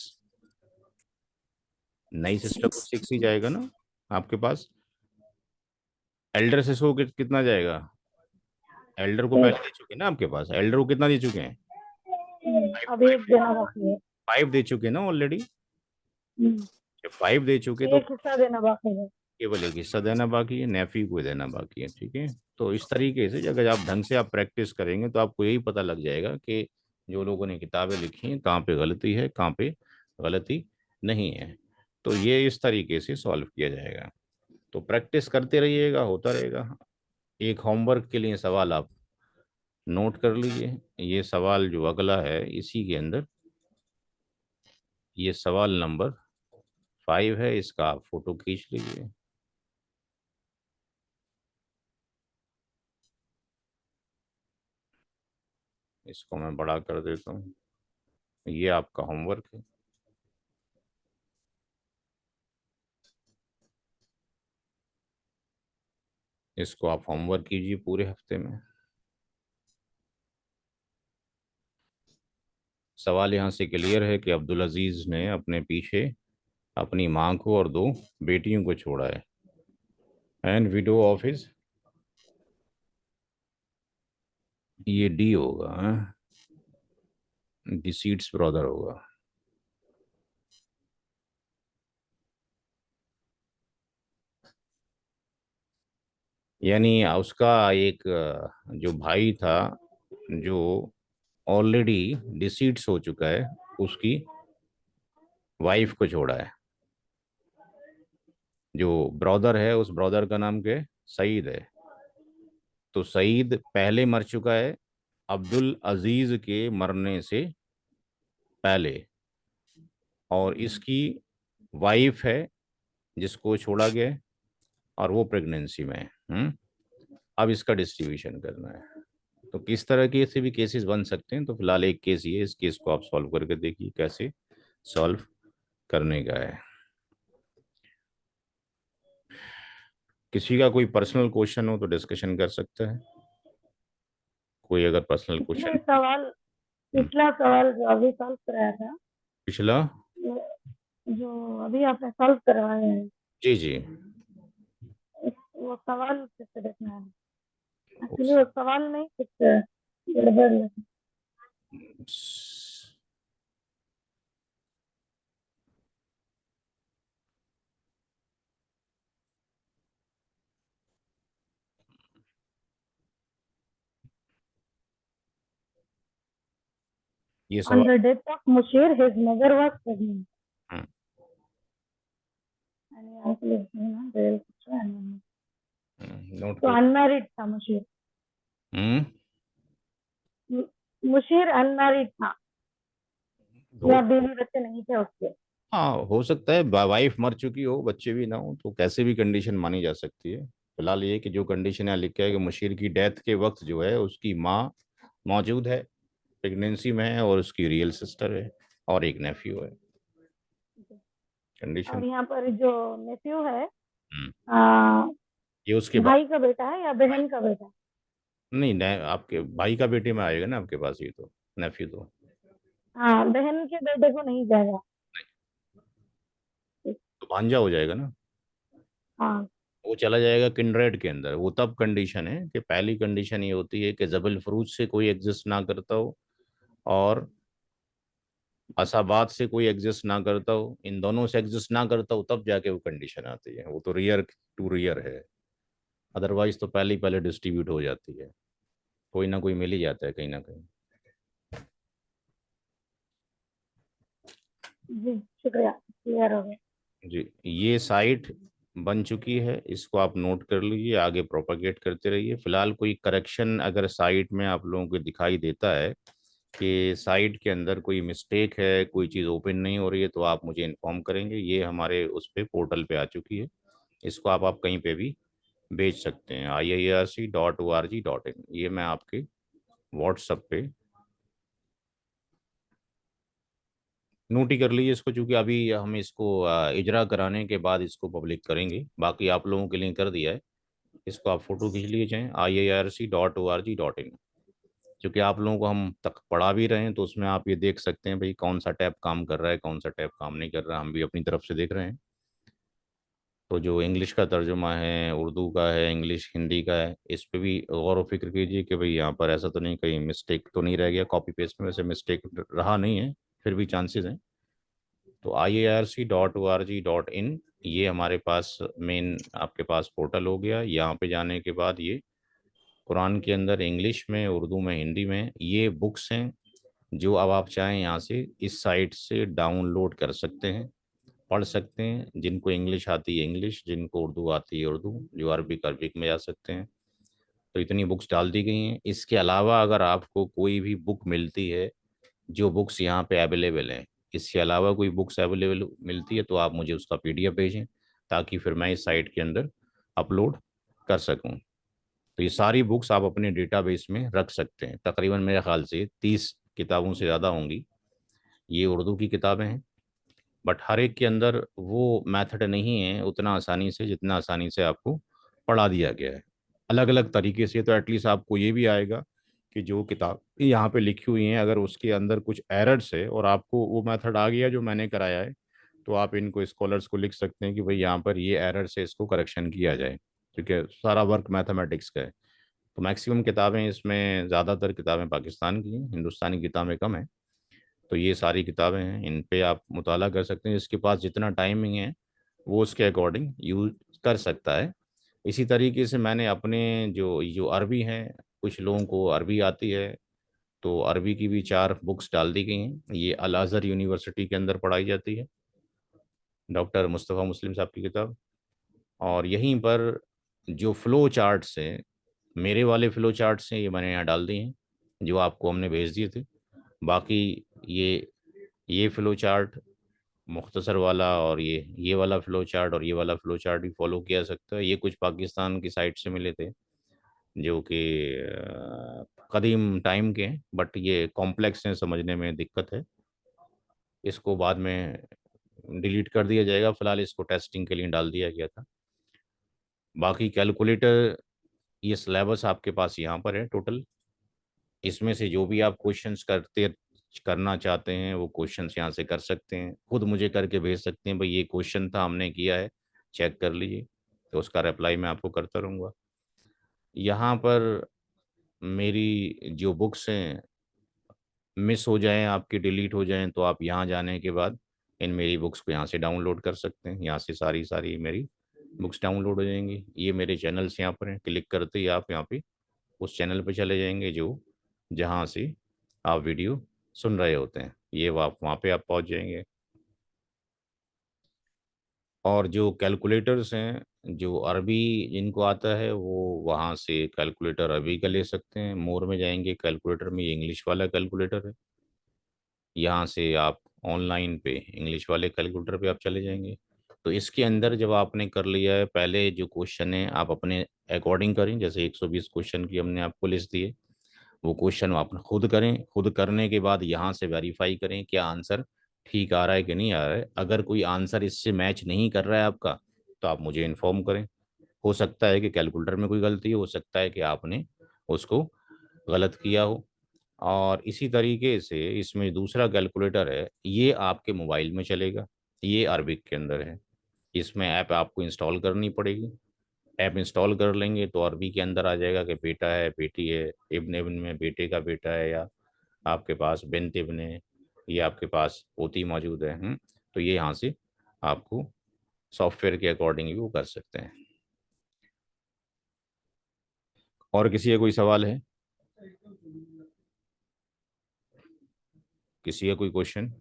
नई सिस्टर को 6 ही जाएगा ना आपके पास। एल्डर सिस्टर को कितना जाएगा? एल्डर को पहले दे चुके हैं ना आपके पास। एल्डर को कितना दे चुके हैं? अभी एक देना बाकी है। 5 दे चुके हैं ना ऑलरेडी। हम्म, 5 दे चुके तो एक हिस्सा देना बाकी है। केवल एक हिस्सा देना बाकी है, नेफी को देना बाकी है। ठीक है, तो इस तरीके से अगर आप ढंग से आप प्रैक्टिस करेंगे तो आपको यही पता लग जाएगा कि जो लोगों ने किताबें लिखी हैं कहाँ पे गलती है, कहाँ पे गलती नहीं है। तो ये इस तरीके से सॉल्व किया जाएगा। तो प्रैक्टिस करते रहिएगा, होता रहेगा। एक होमवर्क के लिए सवाल आप नोट कर लीजिए। ये सवाल जो अगला है इसी के अंदर, ये सवाल नंबर 5 है, इसका आप फोटो खींच लीजिए। इसको मैं बड़ा कर देता हूँ। ये आपका होमवर्क है। इसको आप होमवर्क कीजिए पूरे हफ्ते में। सवाल यहाँ से क्लियर है कि अब्दुल अजीज ने अपने पीछे अपनी माँ को और 2 बेटियों को छोड़ा है, एंड विडो ऑफ हिज, ये डी होगा, डिसीड्स ब्रदर होगा। यानी उसका एक जो भाई था जो ऑलरेडी डिसीड्स हो चुका है, उसकी वाइफ को छोड़ा है। जो ब्रदर है उस ब्रदर का नाम क्या है? सईद है। तो सईद पहले मर चुका है अब्दुल अजीज के मरने से पहले, और इसकी वाइफ है जिसको छोड़ा गया है, और वो प्रेगनेंसी में है। अब इसका डिस्ट्रीब्यूशन करना है। तो किस तरह के से भी केसेस बन सकते हैं, तो फिलहाल एक केस ये है, इस केस को आप सॉल्व करके देखिए कैसे सॉल्व करने का है। किसी का कोई पर्सनल क्वेश्चन हो तो डिस्कशन कर सकता है। कोई अगर पर्सनल पिछले क्वेश्चन। सवाल पिछला सवाल जो अभी सॉल्व कराया था, पिछला जो अभी आपने सॉल्व करवाए हैं, जी जी, वो सवाल कैसे देखना है? एक्चुअली वो सवाल नहीं, कुछ गड़बड़ लगी। ये On सवाल the death of Mushir, his mother was pregnant. Hmm, And he also lives in a real picture and note तो कर। अनमैरिड था मुशीर। हम्म। मुशीर अनमैरिड था हो या बीवी बच्चे नहीं थे उसके। हाँ, हो सकता है वाइफ मर चुकी हो, बच्चे भी ना हो, तो कैसे भी कंडीशन मानी जा सकती है। फिलहाल ये कि जो कंडीशन यहाँ लिखा है कि मुशीर की डेथ के वक्त जो है उसकी माँ मौजूद है, प्रेगनेंसी में है, और उसकी रियल सिस्टर है और एक नेफ्यू है। कंडीशन। और यहाँ पर जो नेफ्यू है हम्म। आ, ये उसके बाद। भाई का बेटा है या बहन का बेटा है? नहीं, आपके भाई का बेटे में आएगा ना आपके पास, ये तो नेफ्यू तो। हाँ, बहन के बेटे को नहीं जाएगा। तो भांजा हो जाएगा ना। हाँ। वो चला जाएगा किंड्रेड के अंदर। वो तब कंडीशन है कि पहली कंडीशन ये होती है कि जबल फरूज से कोई एग्जिस्ट ना करता हो और असाबाद से कोई एग्जिस्ट ना करता हो, इन दोनों से एग्जिस्ट ना करता हो, तब जाके वो कंडीशन आती है। वो तो रियर टू रियर है, अदरवाइज तो पहले ही पहले डिस्ट्रीब्यूट हो जाती है। कोई ना कोई मिल ही जाता है कहीं ना कहीं। जी, शुक्रिया, क्लियर हो गया। जी, ये साइट बन चुकी है, इसको आप नोट कर लीजिए, आगे प्रोपागेट करते रहिए। फिलहाल कोई करेक्शन अगर साइट में आप लोगों को दिखाई देता है कि साइट के अंदर कोई मिस्टेक है, कोई चीज़ ओपन नहीं हो रही है, तो आप मुझे इन्फॉर्म करेंगे। ये हमारे उस पे पोर्टल पे आ चुकी है, इसको आप कहीं पे भी भेज सकते हैं, iarc.org.in। ये मैं आपके व्हाट्सएप पे नोट ही कर लीजिए इसको, चूंकि अभी हम इसको इजरा कराने के बाद इसको पब्लिक करेंगे। बाकी आप लोगों के लिए कर दिया है, इसको आप फोटो खींच लीजिए, iarc.org.in। क्योंकि आप लोगों को हम तक पढ़ा भी रहे हैं, तो उसमें आप ये देख सकते हैं भाई कौन सा टैब काम कर रहा है, कौन सा टैब काम नहीं कर रहा है, हम भी अपनी तरफ से देख रहे हैं। तो जो इंग्लिश का तर्जुमा है, उर्दू का है, इंग्लिश हिंदी का है, इस पे भी गौर व फिक्र कीजिए कि भाई यहाँ पर ऐसा तो नहीं कहीं मिस्टेक तो नहीं रह गया कॉपी पेस्ट में। वैसे मिस्टेक रहा नहीं है, फिर भी चांसेस हैं। तो iarc.org.in ये हमारे पास मेन आपके पास पोर्टल हो गया। यहाँ पे जाने के बाद ये कुरान के अंदर इंग्लिश में, उर्दू में, हिंदी में ये बुक्स हैं जो अब आप चाहें यहाँ से इस साइट से डाउनलोड कर सकते हैं, पढ़ सकते हैं। जिनको इंग्लिश आती है इंग्लिश, जिनको उर्दू आती है उर्दू, जो अरबिक अरबिक में जा सकते हैं। तो इतनी बुक्स डाल दी गई हैं। इसके अलावा अगर आपको कोई भी बुक मिलती है, जो बुक्स यहाँ पे अवेलेबल हैं, इसके अलावा कोई बुक्स अवेलेबल मिलती है, तो आप मुझे उसका पीडीएफ भेजें, ताकि फिर मैं इस साइट के अंदर अपलोड कर सकूं। तो ये सारी बुक्स आप अपने डेटाबेस में रख सकते हैं। तकरीबन मेरे ख्याल से 30 किताबों से ज़्यादा होंगी। ये उर्दू की किताबें हैं, बट हर एक के अंदर वो मेथड नहीं है उतना आसानी से, जितना आसानी से आपको पढ़ा दिया गया है अलग अलग तरीके से। तो एटलीस्ट आपको ये भी आएगा कि जो किताब यहाँ पे लिखी हुई हैं, अगर उसके अंदर कुछ एरर्स है और आपको वो मेथड आ गया जो मैंने कराया है, तो आप इनको स्कॉलर्स को लिख सकते हैं कि भाई यहाँ पर ये एरर से इसको करेक्शन किया जाए, क्योंकि सारा वर्क मैथमेटिक्स का है। तो मैक्सिमम किताबें इसमें, ज़्यादातर किताबें पाकिस्तान की हैं, हिंदुस्तानी किताबें कम हैं। तो ये सारी किताबें हैं, इन पे आप मुताला कर सकते हैं। जिसके पास जितना टाइमिंग है वो उसके अकॉर्डिंग यूज कर सकता है। इसी तरीके से मैंने अपने जो जो अरबी हैं, कुछ लोगों को अरबी आती है, तो अरबी की भी 4 बुक्स डाल दी गई हैं। ये अल अज़हर यूनिवर्सिटी के अंदर पढ़ाई जाती है, डॉक्टर मुस्तफ़ा मुस्लिम साहब की किताब। और यहीं पर जो फ़्लो चार्ट्स हैं, मेरे वाले फ़्लो चार्ट्स हैं, ये मैंने यहाँ डाल दिए हैं, जो आपको हमने भेज दिए थे। बाकी ये फ़्लो चार्ट मुख्तसर वाला, और ये वाला फ़्लो चार्ट और ये वाला फ़्लो चार्ट भी फॉलो किया जा सकता है। ये कुछ पाकिस्तान की साइट से मिले थे, जो कि कदीम टाइम के हैं, बट ये कॉम्प्लेक्स हैं, समझने में दिक्कत है। इसको बाद में डिलीट कर दिया जाएगा, फिलहाल इसको टेस्टिंग के लिए डाल दिया गया था। बाकी कैलकुलेटर, ये सिलेबस आपके पास यहाँ पर है टोटल। इसमें से जो भी आप क्वेश्चंस करना चाहते हैं, वो क्वेश्चंस यहाँ से कर सकते हैं, खुद मुझे करके भेज सकते हैं, भाई ये क्वेश्चन था, हमने किया है, चेक कर लीजिए। तो उसका रिप्लाई मैं आपको करता रहूँगा। यहाँ पर मेरी जो बुक्स हैं मिस हो जाएं आपकी, डिलीट हो जाएं, तो आप यहाँ जाने के बाद इन मेरी बुक्स को यहाँ से डाउनलोड कर सकते हैं। यहाँ से सारी सारी मेरी बुक्स डाउनलोड हो जाएंगी। ये मेरे चैनल्स यहाँ पर हैं, क्लिक करते ही आप यहाँ पे उस चैनल पे चले जाएंगे जो जहाँ से आप वीडियो सुन रहे होते हैं, ये आप वहाँ पे आप पहुँच जाएंगे। और जो कैलकुलेटर्स हैं, जो अरबी जिनको आता है वो वहाँ से कैलकुलेटर अरबी का ले सकते हैं। मोर में जाएंगे, कैलकुलेटर में ये इंग्लिश वाला कैलकुलेटर है। यहाँ से आप ऑनलाइन पे इंग्लिश वाले कैलकुलेटर पे आप चले जाएंगे। तो इसके अंदर जब आपने कर लिया है, पहले जो क्वेश्चन है आप अपने अकॉर्डिंग करें। जैसे 120 क्वेश्चन की हमने आपको लिस्ट दी है, वो क्वेश्चन आप खुद करें। खुद करने के बाद यहाँ से वेरीफाई करें क्या आंसर ठीक आ रहा है कि नहीं आ रहा है। अगर कोई आंसर इससे मैच नहीं कर रहा है आपका, तो आप मुझे इन्फॉर्म करें। हो सकता है कि कैलकुलेटर में कोई गलती हो सकता है कि आपने उसको गलत किया हो। और इसी तरीके से इसमें दूसरा कैलकुलेटर है, ये आपके मोबाइल में चलेगा। ये अरबिक के अंदर है। इसमें ऐप आपको इंस्टॉल करनी पड़ेगी। ऐप इंस्टॉल कर लेंगे तो अरबी के अंदर आ जाएगा कि बेटा है, बेटी है, इब्न इब्न में बेटे का बेटा है, या आपके पास बिन्त इब्न है, या आपके पास पोती मौजूद है। तो ये यहाँ से आपको सॉफ्टवेयर के अकॉर्डिंग भी वो कर सकते हैं। और किसी का कोई सवाल है? किसी का कोई क्वेश्चन?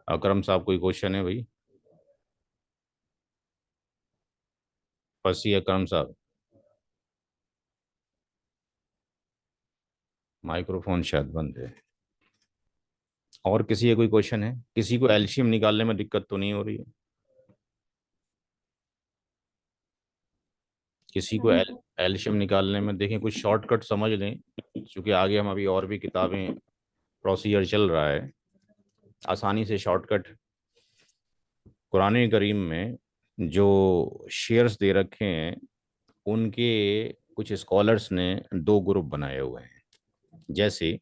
अकरम साहब कोई क्वेश्चन है भाई? फसी अकरम साहब, माइक्रोफोन शायद बंद है। और किसी का कोई क्वेश्चन है? किसी को एल्शियम निकालने में दिक्कत तो नहीं हो रही है? किसी को नहीं। एल्शियम निकालने में देखें कुछ शॉर्टकट समझ लें, क्योंकि आगे हम अभी और भी किताबें, प्रोसीजर चल रहा है। आसानी से शॉर्टकट कुरान करीम में जो शेयर्स दे रखे हैं, उनके कुछ स्कॉलर्स ने दो ग्रुप बनाए हुए हैं। जैसे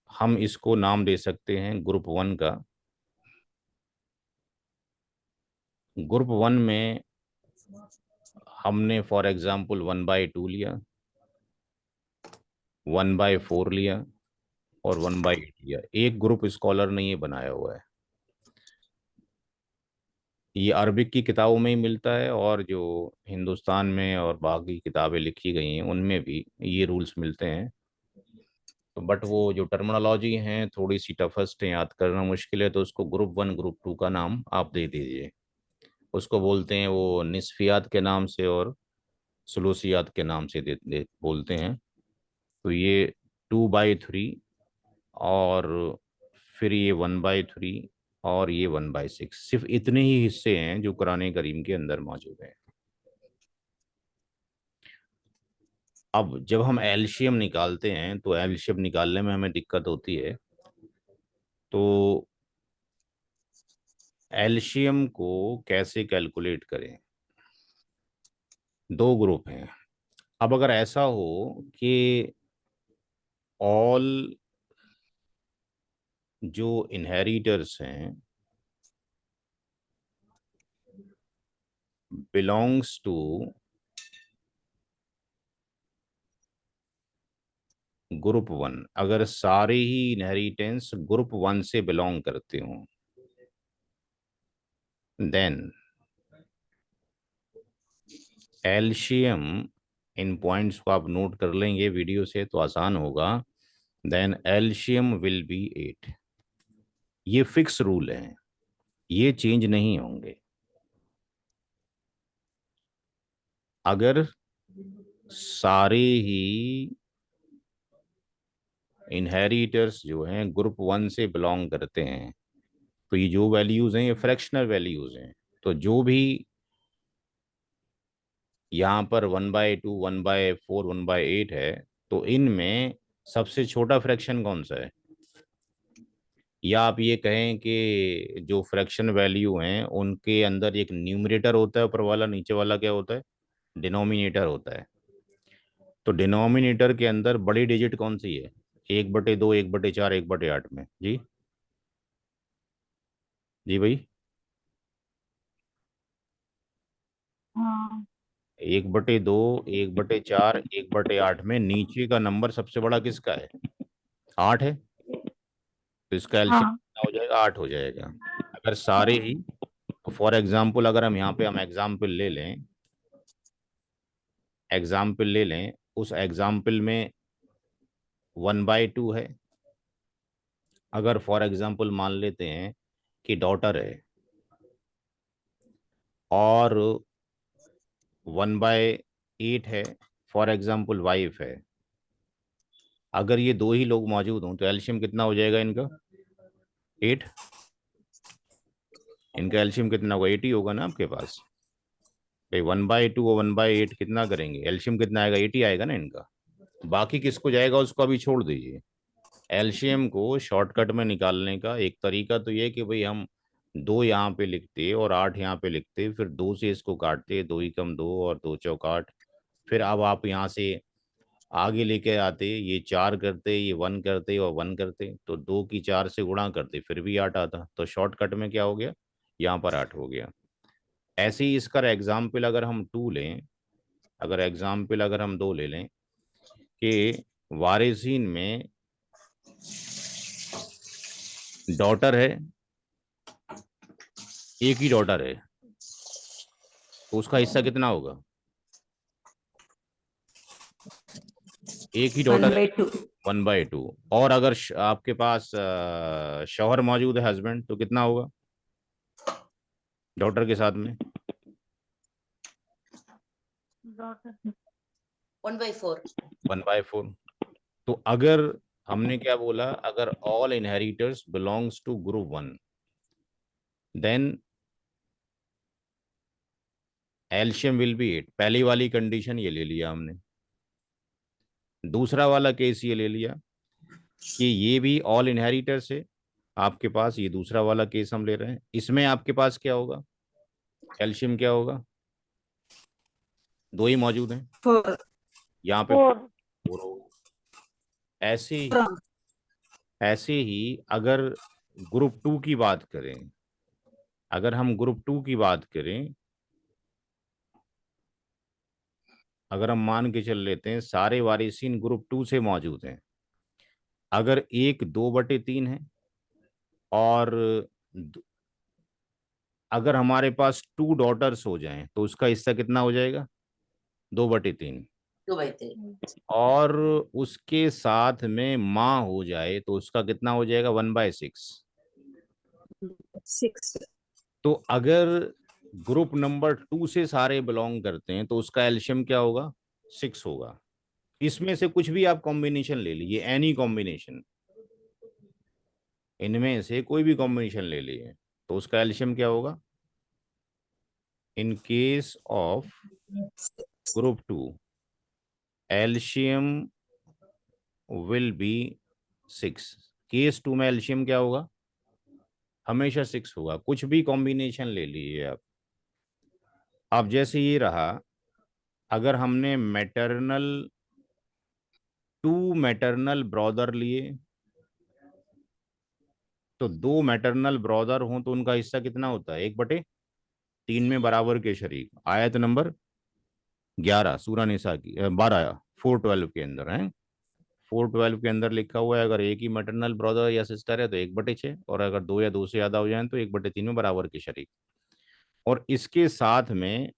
हम इसको नाम दे सकते हैं ग्रुप वन का। ग्रुप वन में हमने फॉर एग्जांपल 1/2 लिया, 1/4 लिया, और 1/8 लिया। एक ग्रुप स्कॉलर ने ये बनाया हुआ है। ये अरबिक की किताबों में ही मिलता है, और जो हिंदुस्तान में और बाकी किताबें लिखी गई हैं उनमें भी ये रूल्स मिलते हैं। तो बट वो जो टर्मिनोलॉजी हैं थोड़ी सी टफेस्ट है, याद करना मुश्किल है, तो उसको ग्रुप वन ग्रुप टू का नाम आप दे दीजिए। उसको बोलते हैं वो निस्फियात के नाम से और सुलूसियात के नाम से बोलते हैं। तो ये 2/3, और फिर ये 1/3, और ये 1/6। सिर्फ इतने ही हिस्से हैं जो कुरान करीम के अंदर मौजूद हैं। अब जब हम एल्शियम निकालते हैं तो एल्शियम निकालने में हमें दिक्कत होती है। तो एल्शियम को कैसे कैलकुलेट करें? दो ग्रुप हैं। अब अगर ऐसा हो कि ऑल जो इनहेरिटर्स हैं बिलोंग्स टू ग्रुप वन, अगर सारे ही इनहेरिटेंस ग्रुप वन से बिलोंग करते हों, देन एल्शियम, इन पॉइंट्स को आप नोट कर लेंगे वीडियो से तो आसान होगा। देन एल्शियम विल बी 8। ये फिक्स रूल है, ये चेंज नहीं होंगे। अगर सारे ही इनहेरिटर्स जो हैं ग्रुप वन से बिलोंग करते हैं, तो ये जो वैल्यूज हैं ये फ्रैक्शनल वैल्यूज हैं। तो जो भी यहाँ पर 1/2, 1/4, 1/8 है, तो इनमें सबसे छोटा फ्रैक्शन कौन सा है? या आप ये कहें कि जो फ्रैक्शन वैल्यू हैं उनके अंदर एक न्यूमरेटर होता है ऊपर वाला, नीचे वाला क्या होता है? डिनोमिनेटर होता है। तो डिनोमिनेटर के अंदर बड़ी डिजिट कौन सी है? 1/2, 1/4, 1/8 में जी। जी भाई, हाँ। 1/2, 1/4, 1/8 में नीचे का नंबर सबसे बड़ा किसका है? 8 है। तो इसका एलसीएम हाँ। कितना हो जाएगा? 8 हो जाएगा। अगर सारे ही, फॉर एग्जाम्पल अगर हम यहाँ पे हम एग्जाम्पल ले लें, उस एग्जाम्पल में 1/2 है। अगर फॉर एग्जाम्पल मान लेते हैं कि डॉटर है और 1/8 है, फॉर एग्जाम्पल वाइफ है, अगर ये दो ही लोग मौजूद हों तो एल्शियम कितना हो जाएगा इनका? 8। इनका एल्शियम कितना होगा? 80 होगा ना आपके पास भाई। 1/2 और 1/8 कितना करेंगे? एल्शियम कितना आएगा? 80 आएगा ना इनका। बाकी किसको जाएगा उसको अभी छोड़ दीजिए। एल्शियम को शॉर्टकट में निकालने का एक तरीका तो ये है कि भाई हम 2 यहाँ पे लिखते और 8 यहाँ पे लिखते, फिर 2 से इसको काटते, 2 ही कम 2 और 2 चौक 8। फिर अब आप यहाँ से आगे लेके आते, ये 4 करते, ये 1 करते और 1 करते, तो 2 की 4 से गुणा करते, फिर भी 8 आता। तो शॉर्टकट में क्या हो गया? यहाँ पर 8 हो गया। ऐसे ही इसका एग्जाम्पल अगर हम 2 लें, अगर एग्जाम्पल अगर हम 2 ले लें कि वारिसीन में डॉटर है, एक ही डॉटर है, तो उसका हिस्सा कितना होगा? एक ही वन डॉटर है, बाई टू 1/2। और अगर आपके पास शौहर मौजूद है, हस्बैंड, तो कितना होगा डॉटर के साथ में? डॉटर 1/4. 1/4। तो अगर हमने क्या बोला, अगर all inheritors belongs to group 1, then एल्शियम विल बी 8। पहली वाली कंडीशन ये ले लिया हमने। दूसरा वाला केस ये ले लिया कि ये भी ऑल इनहेरिटर्स है आपके पास, ये दूसरा वाला केस हम ले रहे हैं। इसमें आपके पास क्या होगा? एल्शियम क्या होगा? 2 ही मौजूद हैं, 4 यहाँ पे 4 4 होगा। ऐसे ही अगर ग्रुप 2 की बात करें, अगर हम ग्रुप 2 की बात करें, अगर हम मान के चल लेते हैं सारे वारिसीन ग्रुप 2 से मौजूद हैं, अगर एक 2/3 है और द- अगर हमारे पास 2 डॉटर्स हो जाएं तो उसका हिस्सा कितना हो जाएगा? 2/3। 2/3. और उसके साथ में माँ हो जाए तो उसका कितना हो जाएगा? 1/6। 6 तो अगर ग्रुप नंबर 2 से सारे बिलोंग करते हैं तो उसका एल्शियम क्या होगा? 6 होगा। इसमें से कुछ भी आप कॉम्बिनेशन ले लीजिए, एनी कॉम्बिनेशन, इनमें से कोई भी कॉम्बिनेशन ले लीजिए, तो उसका एल्शियम क्या होगा? इन केस ऑफ ग्रुप 2 एल्शियम विल बी 6। केस 2 में एल्शियम क्या होगा? हमेशा 6 होगा। कुछ भी कॉम्बिनेशन ले लीजिए आप। अब जैसे ये रहा, अगर हमने मैटरनल 2 मैटरनल ब्रदर लिए, तो 2 मैटरनल ब्रदर हों तो उनका हिस्सा कितना होता है? 1/3 में बराबर के शरीक। आयत नंबर 11 सूरा निसा की 12 412 के अंदर है। 412 के अंदर लिखा हुआ है अगर एक ही मैटरनल ब्रदर या सिस्टर है तो 1/6, और अगर 2 या 2 से ज्यादा हो जाए तो 1/3 में बराबर के शरीक। और इसके साथ में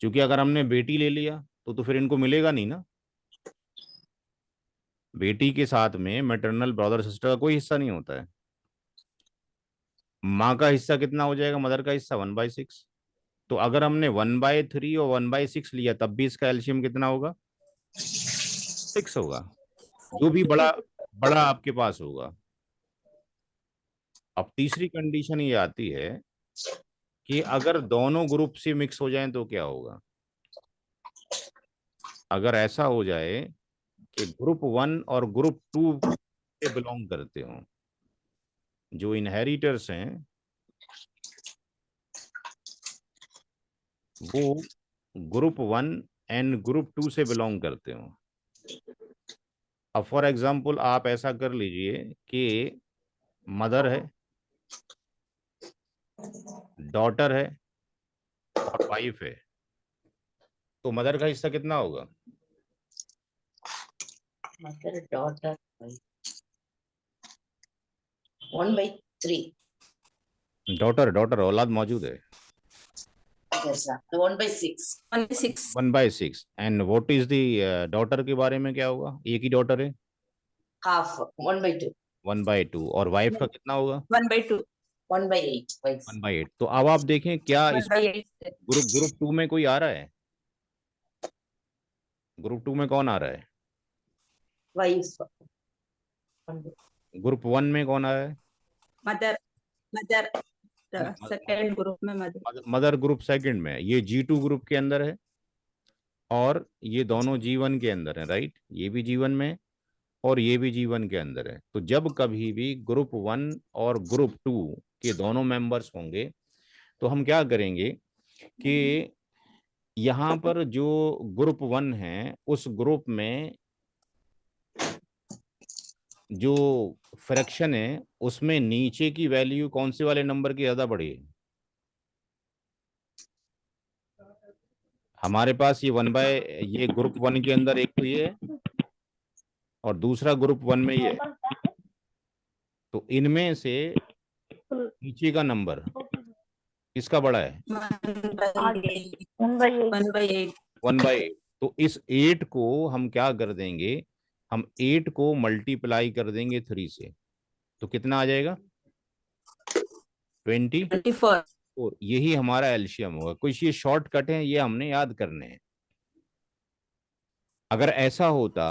क्योंकि अगर हमने बेटी ले लिया तो फिर इनको मिलेगा नहीं ना। बेटी के साथ में मैटरनल ब्रदर सिस्टर का कोई हिस्सा नहीं होता है। माँ का हिस्सा कितना हो जाएगा? मदर का हिस्सा 1/6। तो अगर हमने 1/3 और 1/6 लिया तब भी इसका एल्शियम कितना होगा? 6 होगा। जो भी बड़ा बड़ा आपके पास होगा। अब तीसरी कंडीशन ये आती है कि अगर दोनों ग्रुप से मिक्स हो जाएं तो क्या होगा? अगर ऐसा हो जाए कि ग्रुप 1 और ग्रुप 2 से बिलोंग करते हो, जो इनहेरिटर्स हैं वो ग्रुप 1 एंड ग्रुप 2 से बिलोंग करते हो। अब फॉर एग्जांपल आप ऐसा कर लीजिए कि मदर है, डॉटर है और वाइफ है, तो मदर का हिस्सा कितना होगा? Mother, daughter. 1/3. डॉटर डॉटर औलाद मौजूद है। Yes, sir. The 1/6. 1/6 1/6। And what is the daughter के बारे में क्या होगा? एक ही डॉटर है, Half. 1/2. 1/2। और वाइफ का कितना होगा? 1/2 1/8 wife. 1/8। तो अब आप देखें क्या इस 1/8 ग्रुप 2 में कोई आ रहा है? ग्रुप 2 में कौन आ रहा है? Wife. 1/8. ग्रुप 1 में कौन आ रहा है? मदर मदर सेकेंड ग्रुप में मदर। मदर ग्रुप सेकंड में, ये G2 ग्रुप के अंदर है और ये दोनों G1 के अंदर है, राइट? ये भी G1 में है और ये भी G1 के अंदर है। तो जब कभी भी ग्रुप 1 और ग्रुप 2 के दोनों मेंबर्स होंगे तो हम क्या करेंगे कि यहाँ पर जो ग्रुप 1 है उस ग्रुप में जो फ्रैक्शन है उसमें नीचे की वैल्यू कौन से वाले नंबर की ज्यादा बड़ी है? हमारे पास ये 1/, ये ग्रुप 1 के अंदर एक तो ये है और दूसरा ग्रुप 1 में ये है। तो इनमें से नीचे का नंबर किसका बड़ा है? 1/8 1/8 1/8 1/8। तो इस 8 को हम क्या कर देंगे, हम 8 को मल्टीप्लाई कर देंगे 3 से, तो कितना आ जाएगा? 24। 24 यही हमारा एलसीएम होगा। कुछ ये शॉर्टकट है, ये हमने याद करने हैं। अगर ऐसा होता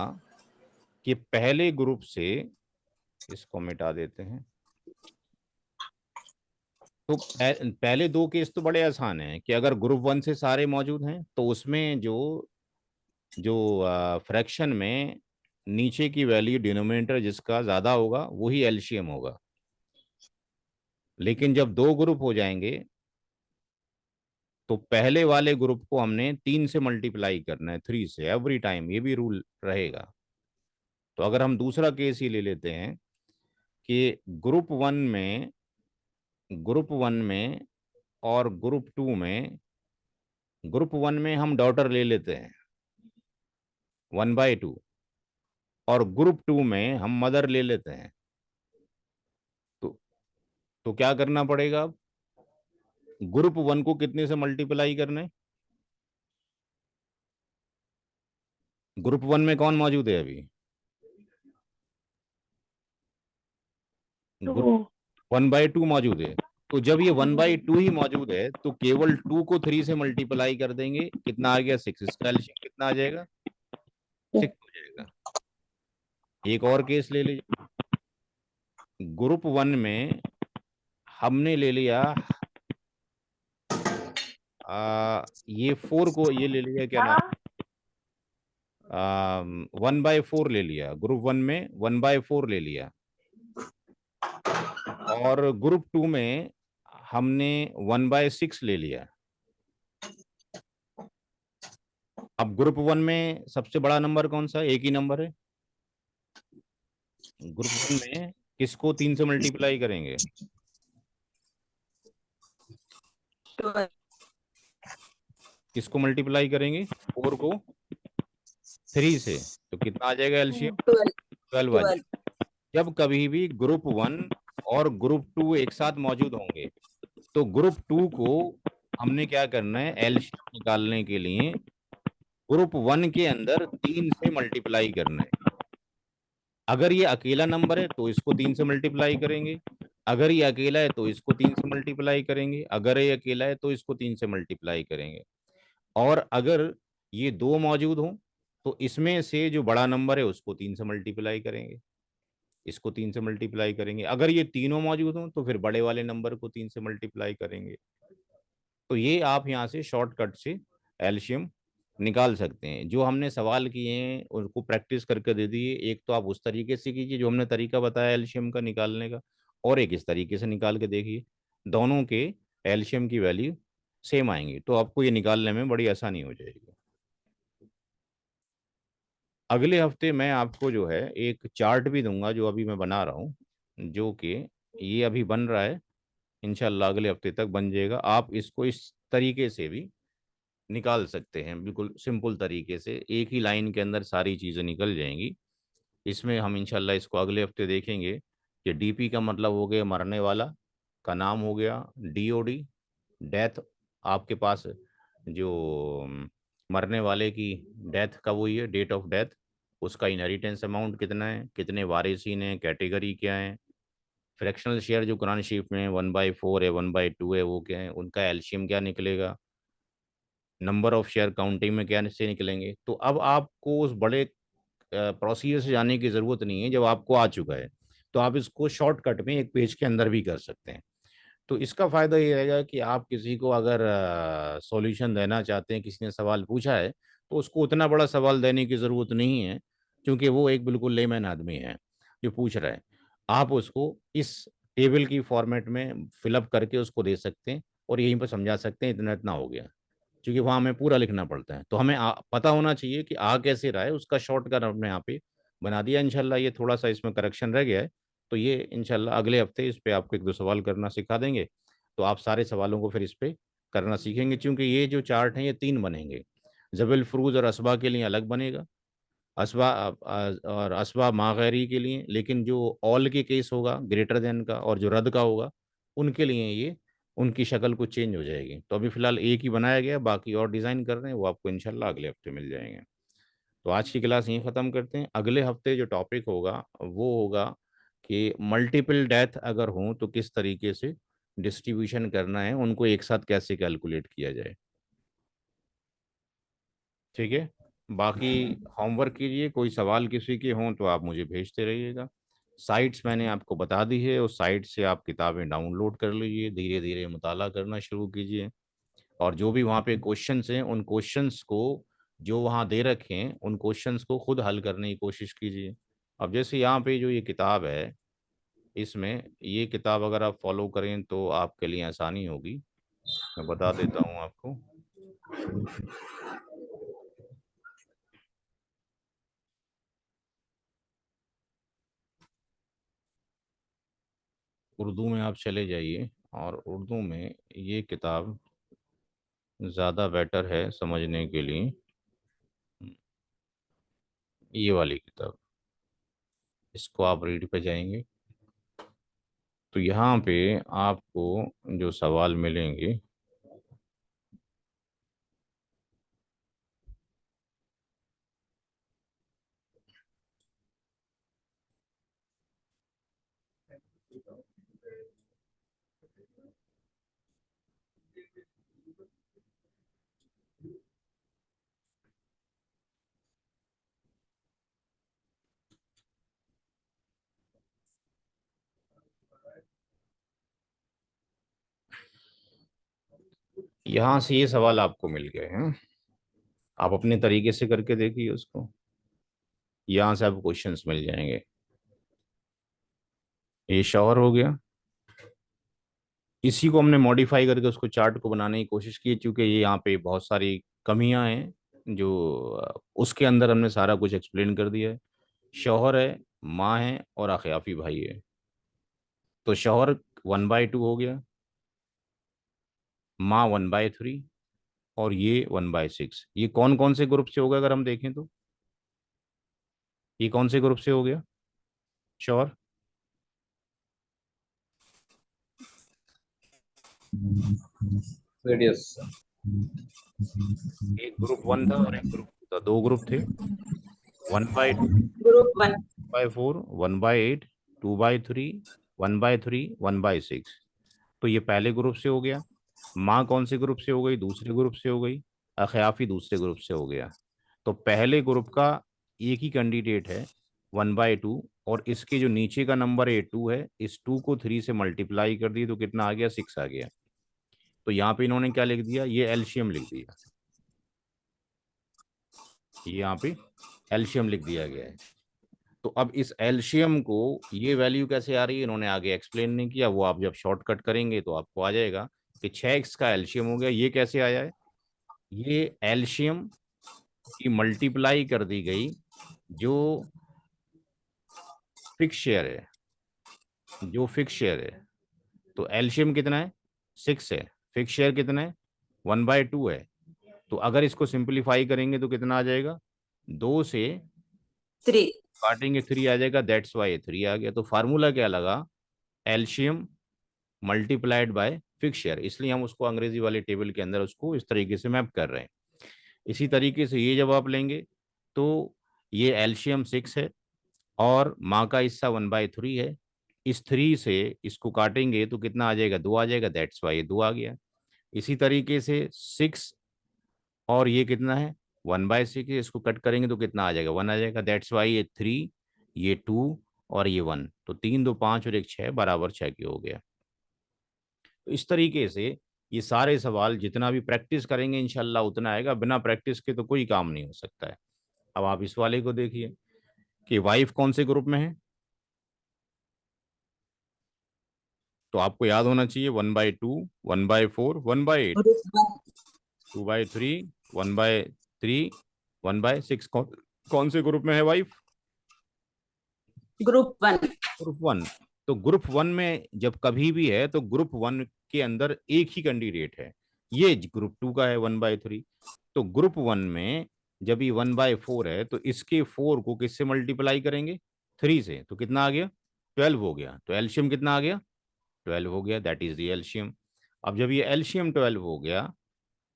कि पहले ग्रुप से, इसको मिटा देते हैं, तो पहले दो केस तो बड़े आसान हैं कि अगर ग्रुप 1 से सारे मौजूद हैं तो उसमें जो जो फ्रैक्शन में नीचे की वैल्यू डिनोमिनेटर जिसका ज्यादा होगा वही एलसीएम होगा। लेकिन जब दो ग्रुप हो जाएंगे तो पहले वाले ग्रुप को हमने 3 से मल्टीप्लाई करना है, 3 से एवरी टाइम, ये भी रूल रहेगा। तो अगर हम दूसरा केस ही ले लेते हैं कि ग्रुप 1 में और ग्रुप 2 में हम डॉटर ले लेते हैं 1/2 और ग्रुप 2 में हम मदर ले लेते हैं। तो तो क्या करना पड़ेगा? अब ग्रुप 1 को कितने से मल्टीप्लाई करना है? ग्रुप 1 में कौन मौजूद है अभी? ग्रुप 1/2 मौजूद है। तो जब ये 1/2 ही मौजूद है तो केवल 2 को 3 से मल्टीप्लाई कर देंगे, कितना आ गया? 6। इसका एलसीएम कितना आ जाएगा? 6 हो जाएगा। एक और केस ले लीजिए। ग्रुप 1 में हमने ले लिया ये 4 को, ये ले लिया, क्या नाम, 1/4 ले लिया। ग्रुप 1 में 1/4 ले लिया और ग्रुप 2 में हमने 1/6 ले लिया। अब ग्रुप 1 में सबसे बड़ा नंबर कौन सा? एक ही नंबर है। ग्रुप 1 में किसको 3 से मल्टीप्लाई करेंगे? 12 किसको मल्टीप्लाई करेंगे? 4 को 3 से, तो कितना आ जाएगा एलसीएम? 12 आ जाएगा। जब कभी भी ग्रुप 1 और ग्रुप 2 एक साथ मौजूद होंगे तो ग्रुप 2 को हमने क्या करना है? एलसीएम निकालने के लिए ग्रुप 1 के अंदर 3 से मल्टीप्लाई करना है। अगर ये अकेला नंबर है तो इसको 3 से मल्टीप्लाई करेंगे, अगर ये अकेला है तो इसको 3 से मल्टीप्लाई करेंगे, अगर ये अकेला है तो इसको 3 से मल्टीप्लाई करेंगे। और अगर ये दो मौजूद हो तो इसमें से जो बड़ा नंबर है उसको 3 से मल्टीप्लाई करेंगे, इसको 3 से मल्टीप्लाई करेंगे। अगर ये तीनों मौजूद हो तो फिर बड़े वाले नंबर को 3 से मल्टीप्लाई करेंगे। तो ये आप यहाँ से शॉर्टकट से एलसीएम निकाल सकते हैं। जो हमने सवाल किए हैं उनको प्रैक्टिस करके दे दिए। एक तो आप उस तरीके से कीजिए जो हमने तरीका बताया एलसीएम का निकालने का, और एक इस तरीके से निकाल के देखिए, दोनों के एलसीएम की वैल्यू सेम आएंगी तो आपको ये निकालने में बड़ी आसानी हो जाएगी। अगले हफ्ते मैं आपको जो है एक चार्ट भी दूंगा जो अभी मैं बना रहा हूँ, जो कि ये अभी बन रहा है, इंशाल्लाह अगले हफ्ते तक बन जाएगा। आप इसको इस तरीके से भी निकाल सकते हैं, बिल्कुल सिंपल तरीके से, एक ही लाइन के अंदर सारी चीज़ें निकल जाएंगी। इसमें हम इंशाल्लाह इसको अगले हफ्ते देखेंगे कि डीपी का मतलब हो गया मरने वाला का नाम, हो गया डीओडी डेथ, आपके पास जो मरने वाले की डेथ कब हुई है, डेट ऑफ डेथ, उसका इनहेरिटेंस अमाउंट कितना है, कितने वारिसीन हैं, कैटेगरी क्या है, फ्रैक्शनल शेयर जो कुरान शरीफ में 1/4 है, 1/2 है, वो क्या है, उनका एलसीएम क्या निकलेगा, नंबर ऑफ शेयर काउंटिंग में क्या से निकलेंगे। तो अब आपको उस बड़े प्रोसीजर से जाने की ज़रूरत नहीं है, जब आपको आ चुका है तो आप इसको शॉर्टकट में एक पेज के अंदर भी कर सकते हैं। तो इसका फ़ायदा ये रहेगा कि आप किसी को अगर सॉल्यूशन देना चाहते हैं, किसी ने सवाल पूछा है, तो उसको उतना बड़ा सवाल देने की ज़रूरत नहीं है, क्योंकि वो एक बिल्कुल लेमैन आदमी है जो पूछ रहा है। आप उसको इस टेबल की फॉर्मेट में फिलअप करके उसको दे सकते हैं और यहीं पर समझा सकते हैं इतना इतना हो गया, क्योंकि वहाँ हमें पूरा लिखना पड़ता है। तो हमें पता होना चाहिए कि आ कैसे रहा है, उसका शॉर्टकट हमने यहाँ पे बना दिया। इंशाल्लाह ये थोड़ा सा इसमें करेक्शन रह गया है, तो ये इंशाल्लाह अगले हफ्ते इस पे आपको 1-2 सवाल करना सिखा देंगे। तो आप सारे सवालों को फिर इस पे करना सीखेंगे, क्योंकि ये जो चार्ट हैं ये 3 बनेंगे। ज़बील फ़ुरूज़ और असबा के लिए अलग बनेगा, असबा और असबा मागैरी के लिए, लेकिन जो ऑल के केस होगा ग्रेटर देन का और जो रद का होगा, उनके लिए ये उनकी शक्ल कुछ चेंज हो जाएगी। तो अभी फ़िलहाल एक ही बनाया गया है, बाकी और डिज़ाइन कर रहे हैं, वो आपको इंशाल्लाह अगले हफ्ते मिल जाएँगे। तो आज की क्लास यहीं ख़त्म करते हैं। अगले हफ्ते जो टॉपिक होगा, वो होगा कि मल्टीपल डेथ अगर हों, तो किस तरीके से डिस्ट्रीब्यूशन करना है, उनको एक साथ कैसे कैलकुलेट किया जाए। ठीक है? बाकी होमवर्क कीजिए, कोई सवाल किसी के हों तो आप मुझे भेजते रहिएगा। साइट्स मैंने आपको बता दी है, उस साइट से आप किताबें डाउनलोड कर लीजिए, धीरे-धीरे मुताला करना शुरू कीजिए और जो भी वहाँ पे क्वेश्चंस हैं, उन क्वेश्चंस को जो वहाँ दे रखे हैं, उन क्वेश्चंस को खुद हल करने की कोशिश कीजिए। अब जैसे यहाँ पे जो ये किताब है, इसमें ये किताब अगर आप फॉलो करें तो आपके लिए आसानी होगी। मैं बता देता हूँ आपको। उर्दू में आप चले जाइए और उर्दू में ये किताब ज़्यादा बेटर है समझने के लिए, ये वाली किताब, इसको आप रीड पे जाएंगे तो यहाँ पे आपको जो सवाल मिलेंगे, यहाँ से ये सवाल आपको मिल गए हैं। आप अपने तरीके से करके देखिए उसको, यहाँ से आपको क्वेश्चंस मिल जाएंगे। ये शौहर हो गया, इसी को हमने मॉडिफाई करके उसको चार्ट को बनाने की कोशिश की, क्योंकि ये यहाँ पे बहुत सारी कमियां हैं जो उसके अंदर हमने सारा कुछ एक्सप्लेन कर दिया है। शौहर है, माँ है और अखियाफी भाई है। तो शौहर 1/2 हो गया, माँ 1/3 और ये 1/6। ये कौन कौन से ग्रुप से होगा अगर हम देखें तो, ये कौन से ग्रुप से हो गया शौहर? रेडियस। एक ग्रुप 1 था और एक ग्रुप 2 था, 2 ग्रुप थे। 1/2, ग्रुप 1 1/4, 1/8, 2/3, 1/3, 1/6। तो ये पहले ग्रुप से हो गया। माँ कौन से ग्रुप से हो गई? दूसरे ग्रुप से हो गई। अखयाफी दूसरे ग्रुप से हो गया। तो पहले ग्रुप का एक ही कैंडिडेट है 1/2, और इसके जो नीचे का नंबर है 2 है, इस 2 को 3 से मल्टीप्लाई कर दिए तो कितना आ गया? 6 आ गया। तो यहाँ पे इन्होंने क्या लिख दिया? ये एलसीएम लिख दिया, ये यहाँ पे एलसीएम लिख दिया गया है। तो अब इस एलसीएम को ये वैल्यू कैसे आ रही है इन्होंने आगे एक्सप्लेन नहीं किया, वो आप जब शॉर्टकट करेंगे तो आपको आ जाएगा कि 6x का एलसीएम हो गया। ये कैसे आया है? ये एलसीएम की मल्टीप्लाई कर दी गई जो फिक्स शेयर है, जो फिक्स शेयर है। तो एलसीएम कितना है? 6 है। फिक्स शेयर कितना है? 1/2 है। तो अगर इसको सिंप्लीफाई करेंगे तो कितना आ जाएगा? 2 से 3 काटेंगे 3 आ जाएगा, दैट्स वाई 3 आ गया। तो फार्मूला क्या लगा? LCM multiplied by fix share, इसलिए हम उसको अंग्रेजी वाले टेबल के अंदर उसको इस तरीके से मैप कर रहे हैं। इसी तरीके से ये जब आप लेंगे तो ये एलसीएम 6 है और माँ का हिस्सा 1/3 है, इस 3 से इसको काटेंगे तो कितना आ जाएगा, 2 आ जाएगा, दैट्स वाई 2 आ गया। इसी तरीके से 6 और ये कितना है 1/6, इसको कट करेंगे तो कितना आ जाएगा, 1 आ जाएगा, दैट्स वाई ये 3, ये 2 और ये 1, तो 3 2 5 और 1 6 बराबर 6 के हो गया। तो इस तरीके से ये सारे सवाल जितना भी प्रैक्टिस करेंगे इंशाल्लाह उतना आएगा, बिना प्रैक्टिस के तो कोई काम नहीं हो सकता है। अब आप इस वाले को देखिए कि वाइफ कौन से ग्रुप में है, तो आपको याद होना चाहिए 1/2, 1/4, 1/8, ग्रुप 1, 2/3, 1/3, 1/6। कौन से ग्रुप में है वाइफ, ग्रुप 1, ग्रुप 1। तो ग्रुप 1 में जब कभी भी है तो ग्रुप 1 के अंदर एक ही कैंडिडेट है, ये ग्रुप 2 का है 1/3। तो ग्रुप 1 में जब ये 1/4 है तो इसके 4 को किससे मल्टीप्लाई करेंगे, 3 से, तो कितना आ गया 12 हो गया। तो एलसीएम कितना आ गया, 12 हो गया, दैट इज द एलसीएम। अब जब ये एलसीएम 12 हो गया,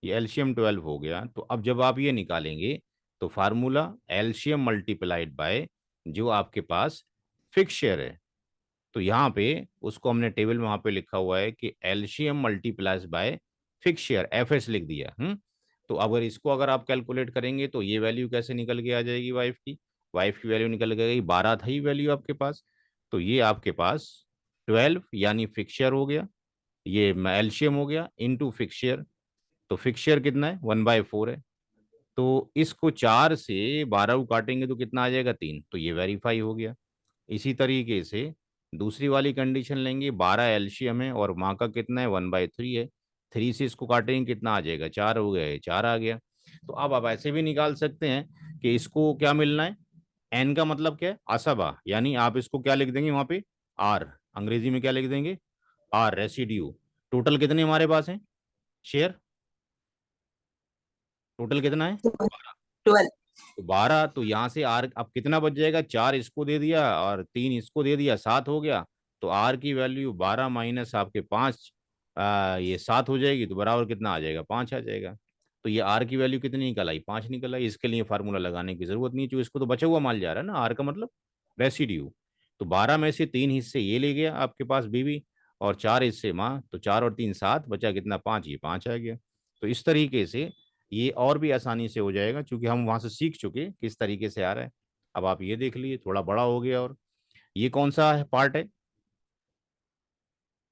ये एलसीएम 12 हो गया, तो अब जब आप ये निकालेंगे तो फार्मूला एलसीएम मल्टीप्लाइड बाय जो आपके पास फिक्स शेयर है, तो यहाँ पे उसको हमने टेबल में वहां पे लिखा हुआ है कि LCM multiplies by fix share, FS लिख दिया। तो अगर इसको अगर आप कैलकुलेट करेंगे तो ये वैल्यू कैसे निकल के आ जाएगी, वाइफ की वैल्यू निकल गई 12 था ही वैल्यू आपके पास, तो ये आपके पास 12 यानी फिक्स शेयर हो गया, ये एलसीएम हो गया इनटू फिक्स शेयर। तो फिक्स शेयर कितना है 1/4 है, तो इसको 4 से 12 को काटेंगे तो कितना आ जाएगा 3, तो ये वेरीफाई हो गया। इसी तरीके से दूसरी वाली कंडीशन लेंगे, 12 एलसीएम है और माँ का कितना है 1/3 है, 3 से इसको काटेंगे कितना आ जाएगा 4 हो गया, 4 आ गया। तो अब आप ऐसे भी निकाल सकते हैं कि इसको क्या मिलना है, एन का मतलब क्या है असबा, यानी आप इसको क्या लिख देंगे वहां पे आर, अंग्रेजी में क्या लिख देंगे आर, रेसिड्यू। टोटल कितने हमारे पास हैं शेयर, टोटल कितना है 12, तो 12, तो यहाँ से आर अब कितना बच जाएगा, 4 इसको दे दिया और 3 इसको दे दिया, 7 हो गया। तो आर की वैल्यू 12 माइनस आपके 5, ये 7 हो जाएगी, तो बराबर कितना आ जाएगा 5 आ जाएगा। तो ये आर की वैल्यू कितनी निकल आई, 5 निकल आई। इसके लिए फार्मूला लगाने की जरूरत नहीं, जो इसको तो बचा हुआ माल जा रहा है ना, आर का मतलब रेसिड्यू। तो 12 में से 3 हिस्से ये ले गया आपके पास बीवी और 4 हिस्से माँ, तो 4 और 3 7, बचा कितना 5, ये 5 आ गया। तो इस तरीके से ये और भी आसानी से हो जाएगा, क्योंकि हम वहां से सीख चुके किस तरीके से आ रहा है। अब आप ये देख लीजिए, थोड़ा बड़ा हो गया। और ये कौन सा है पार्ट है,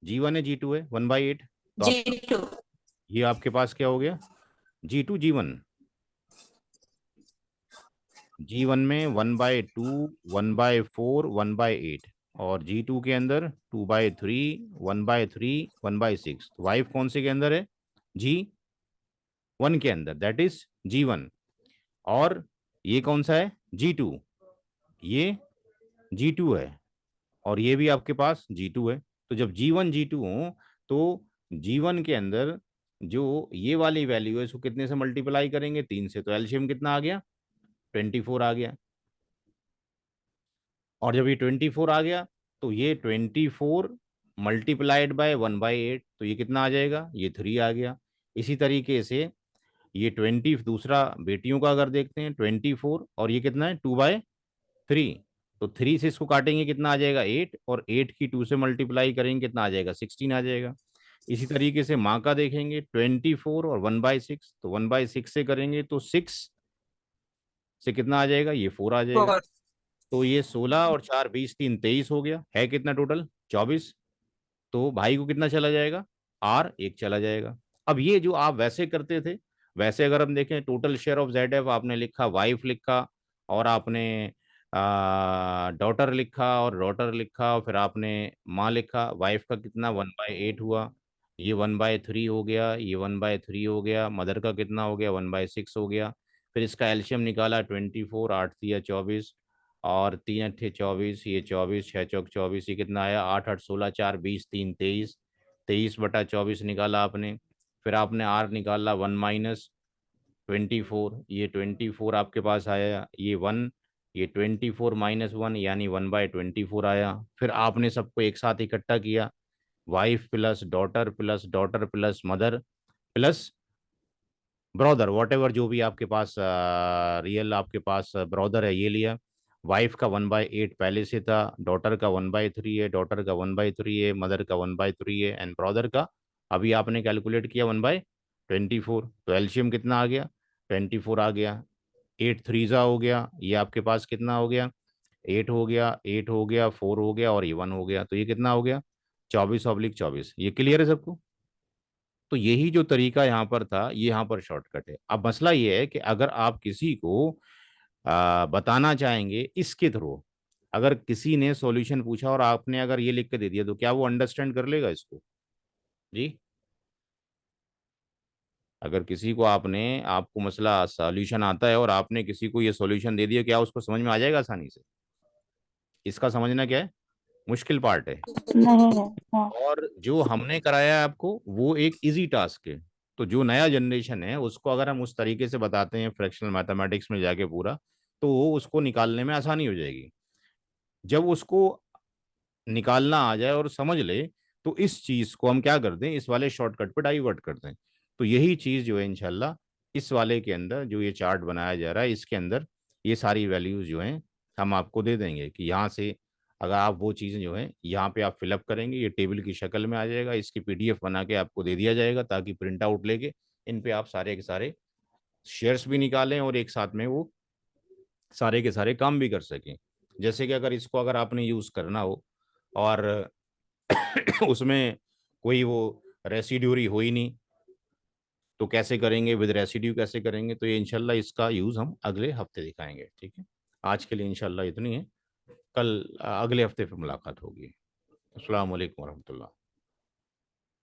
G1 है G2 है 1/8, तो आप G2, ये आपके पास क्या हो गया G2 G1, G1 में 1/2, 1/4, 1/8 और G2 के अंदर 2/3, 1/3, 1/6। तो वाइफ कौन से के अंदर है, G1 के अंदर, दैट इज G1। और ये कौन सा है G2, ये G2 है और ये भी आपके पास G2 है। तो जब G1 G2 हो तो G1 के अंदर जो ये वाली वैल्यू है इसको कितने से मल्टीप्लाई करेंगे, 3 से, तो एलसीएम कितना आ गया 24 आ गया। और जब ये 24 आ गया तो ये 24 मल्टीप्लाइड बाय 1/8, तो ये कितना आ जाएगा, ये 3 आ गया। इसी तरीके से ये 20 दूसरा बेटियों का अगर देखते हैं 24 और ये कितना है 2/3, तो 3 से इसको काटेंगे कितना आ जाएगा 8, और 8 की 2 से मल्टीप्लाई करेंगे कितना आ जाएगा 16 आ जाएगा। इसी तरीके से माँ का देखेंगे 24 और 1/6, तो 1/6 से करेंगे तो 6 से कितना आ जाएगा, ये 4 आ जाएगा। 4, तो ये 16 और 4 20 3 23 हो गया, है कितना टोटल 24। तो भाई को कितना चला जाएगा, आर एक चला जाएगा। अब ये जो आप वैसे करते थे, वैसे अगर हम देखें total share of Z F आपने लिखा, वाइफ लिखा और आपने डॉटर लिखा और डॉटर लिखा और फिर आपने माँ लिखा, वाइफ का कितना 1/8 हुआ, ये 1/3 हो गया, ये 1/3 हो गया, मदर का कितना हो गया 1/6 हो गया। फिर इसका एल्शियम निकाला 24, 8 तिया 24 और 3 अट्ठे 24, ये 24, 6 चौक 24, ये कितना आया 8 8 16 4 20 3 23, 23/24 निकाला आपने। फिर आपने आर निकाला 1 माइनस 24, ये 24 आपके पास आया, ये 1, ये 24 माइनस 1 यानी 1/24 आया। फिर आपने सबको एक साथ इकट्ठा किया, wife plus daughter plus mother plus brother, what ever जो भी आपके पास रियल आपके पास ब्रदर है ये लिया, वाइफ का 1/8 पहले से था, डॉटर का 1/3 है, डॉटर का 1/3 है, मदर का 1/3 है, एंड ब्रदर का अभी आपने कैलकुलेट किया 1/24। तो एलसीएम कितना आ गया? 24 आ गया। 8 3 हो गया, ये आपके पास कितना हो गया? 8 हो गया, 8 हो गया, 4 हो गया और ये 1 हो गया, तो ये कितना हो गया? 24/24। ये क्लियर है सबको? तो यही जो तरीका यहाँ पर था, ये यहाँ पर शॉर्टकट है। अब मसला ये है कि अगर आप किसी को बताना चाहेंगे इसके थ्रू, अगर किसी ने सॉल्यूशन पूछा और आपने अगर ये लिख के दे दिया, तो क्या वो अंडरस्टैंड कर लेगा इसको? जी, अगर किसी को आपको मसला सॉल्यूशन आता है और आपने किसी को ये सॉल्यूशन दे दिया, क्या उसको समझ में आ जाएगा आसानी से? इसका समझना क्या है, मुश्किल पार्ट है। नहीं है। हाँ। और जो हमने कराया है आपको वो एक इजी टास्क है। तो जो नया जनरेशन है उसको अगर हम उस तरीके से बताते हैं फ्रैक्शनल मैथमेटिक्स में जाके पूरा, तो उसको निकालने में आसानी हो जाएगी। जब उसको निकालना आ जाए और समझ ले, तो इस चीज को हम क्या कर दें, इस वाले शॉर्टकट पे डाइवर्ट कर दें। तो यही चीज जो है इंशाल्लाह इस वाले के अंदर जो ये चार्ट बनाया जा रहा है, इसके अंदर ये सारी वैल्यूज जो हैं हम आपको दे देंगे कि यहाँ से अगर आप वो चीज़ें जो है यहाँ पे आप फिलअप करेंगे, ये टेबल की शक्ल में आ जाएगा, इसकी पीडीएफ बना के आपको दे दिया जाएगा, ताकि प्रिंट आउट लेके इन पे आप सारे के सारे शेयर्स भी निकालें और एक साथ में वो सारे के सारे काम भी कर सकें। जैसे कि अगर इसको अगर आपने यूज़ करना हो और उसमें कोई वो रेसिड्यूरी हो ही नहीं, तो कैसे करेंगे, विद रेसिड्यू कैसे करेंगे? तो ये इंशाल्लाह इसका यूज़ हम अगले हफ्ते दिखाएंगे, ठीक है। आज के लिए इंशाल्लाह इतनी है, कल अगले हफ्ते फिर मुलाकात होगी। अस्सलाम वालेकुम वरहमतुल्लाह।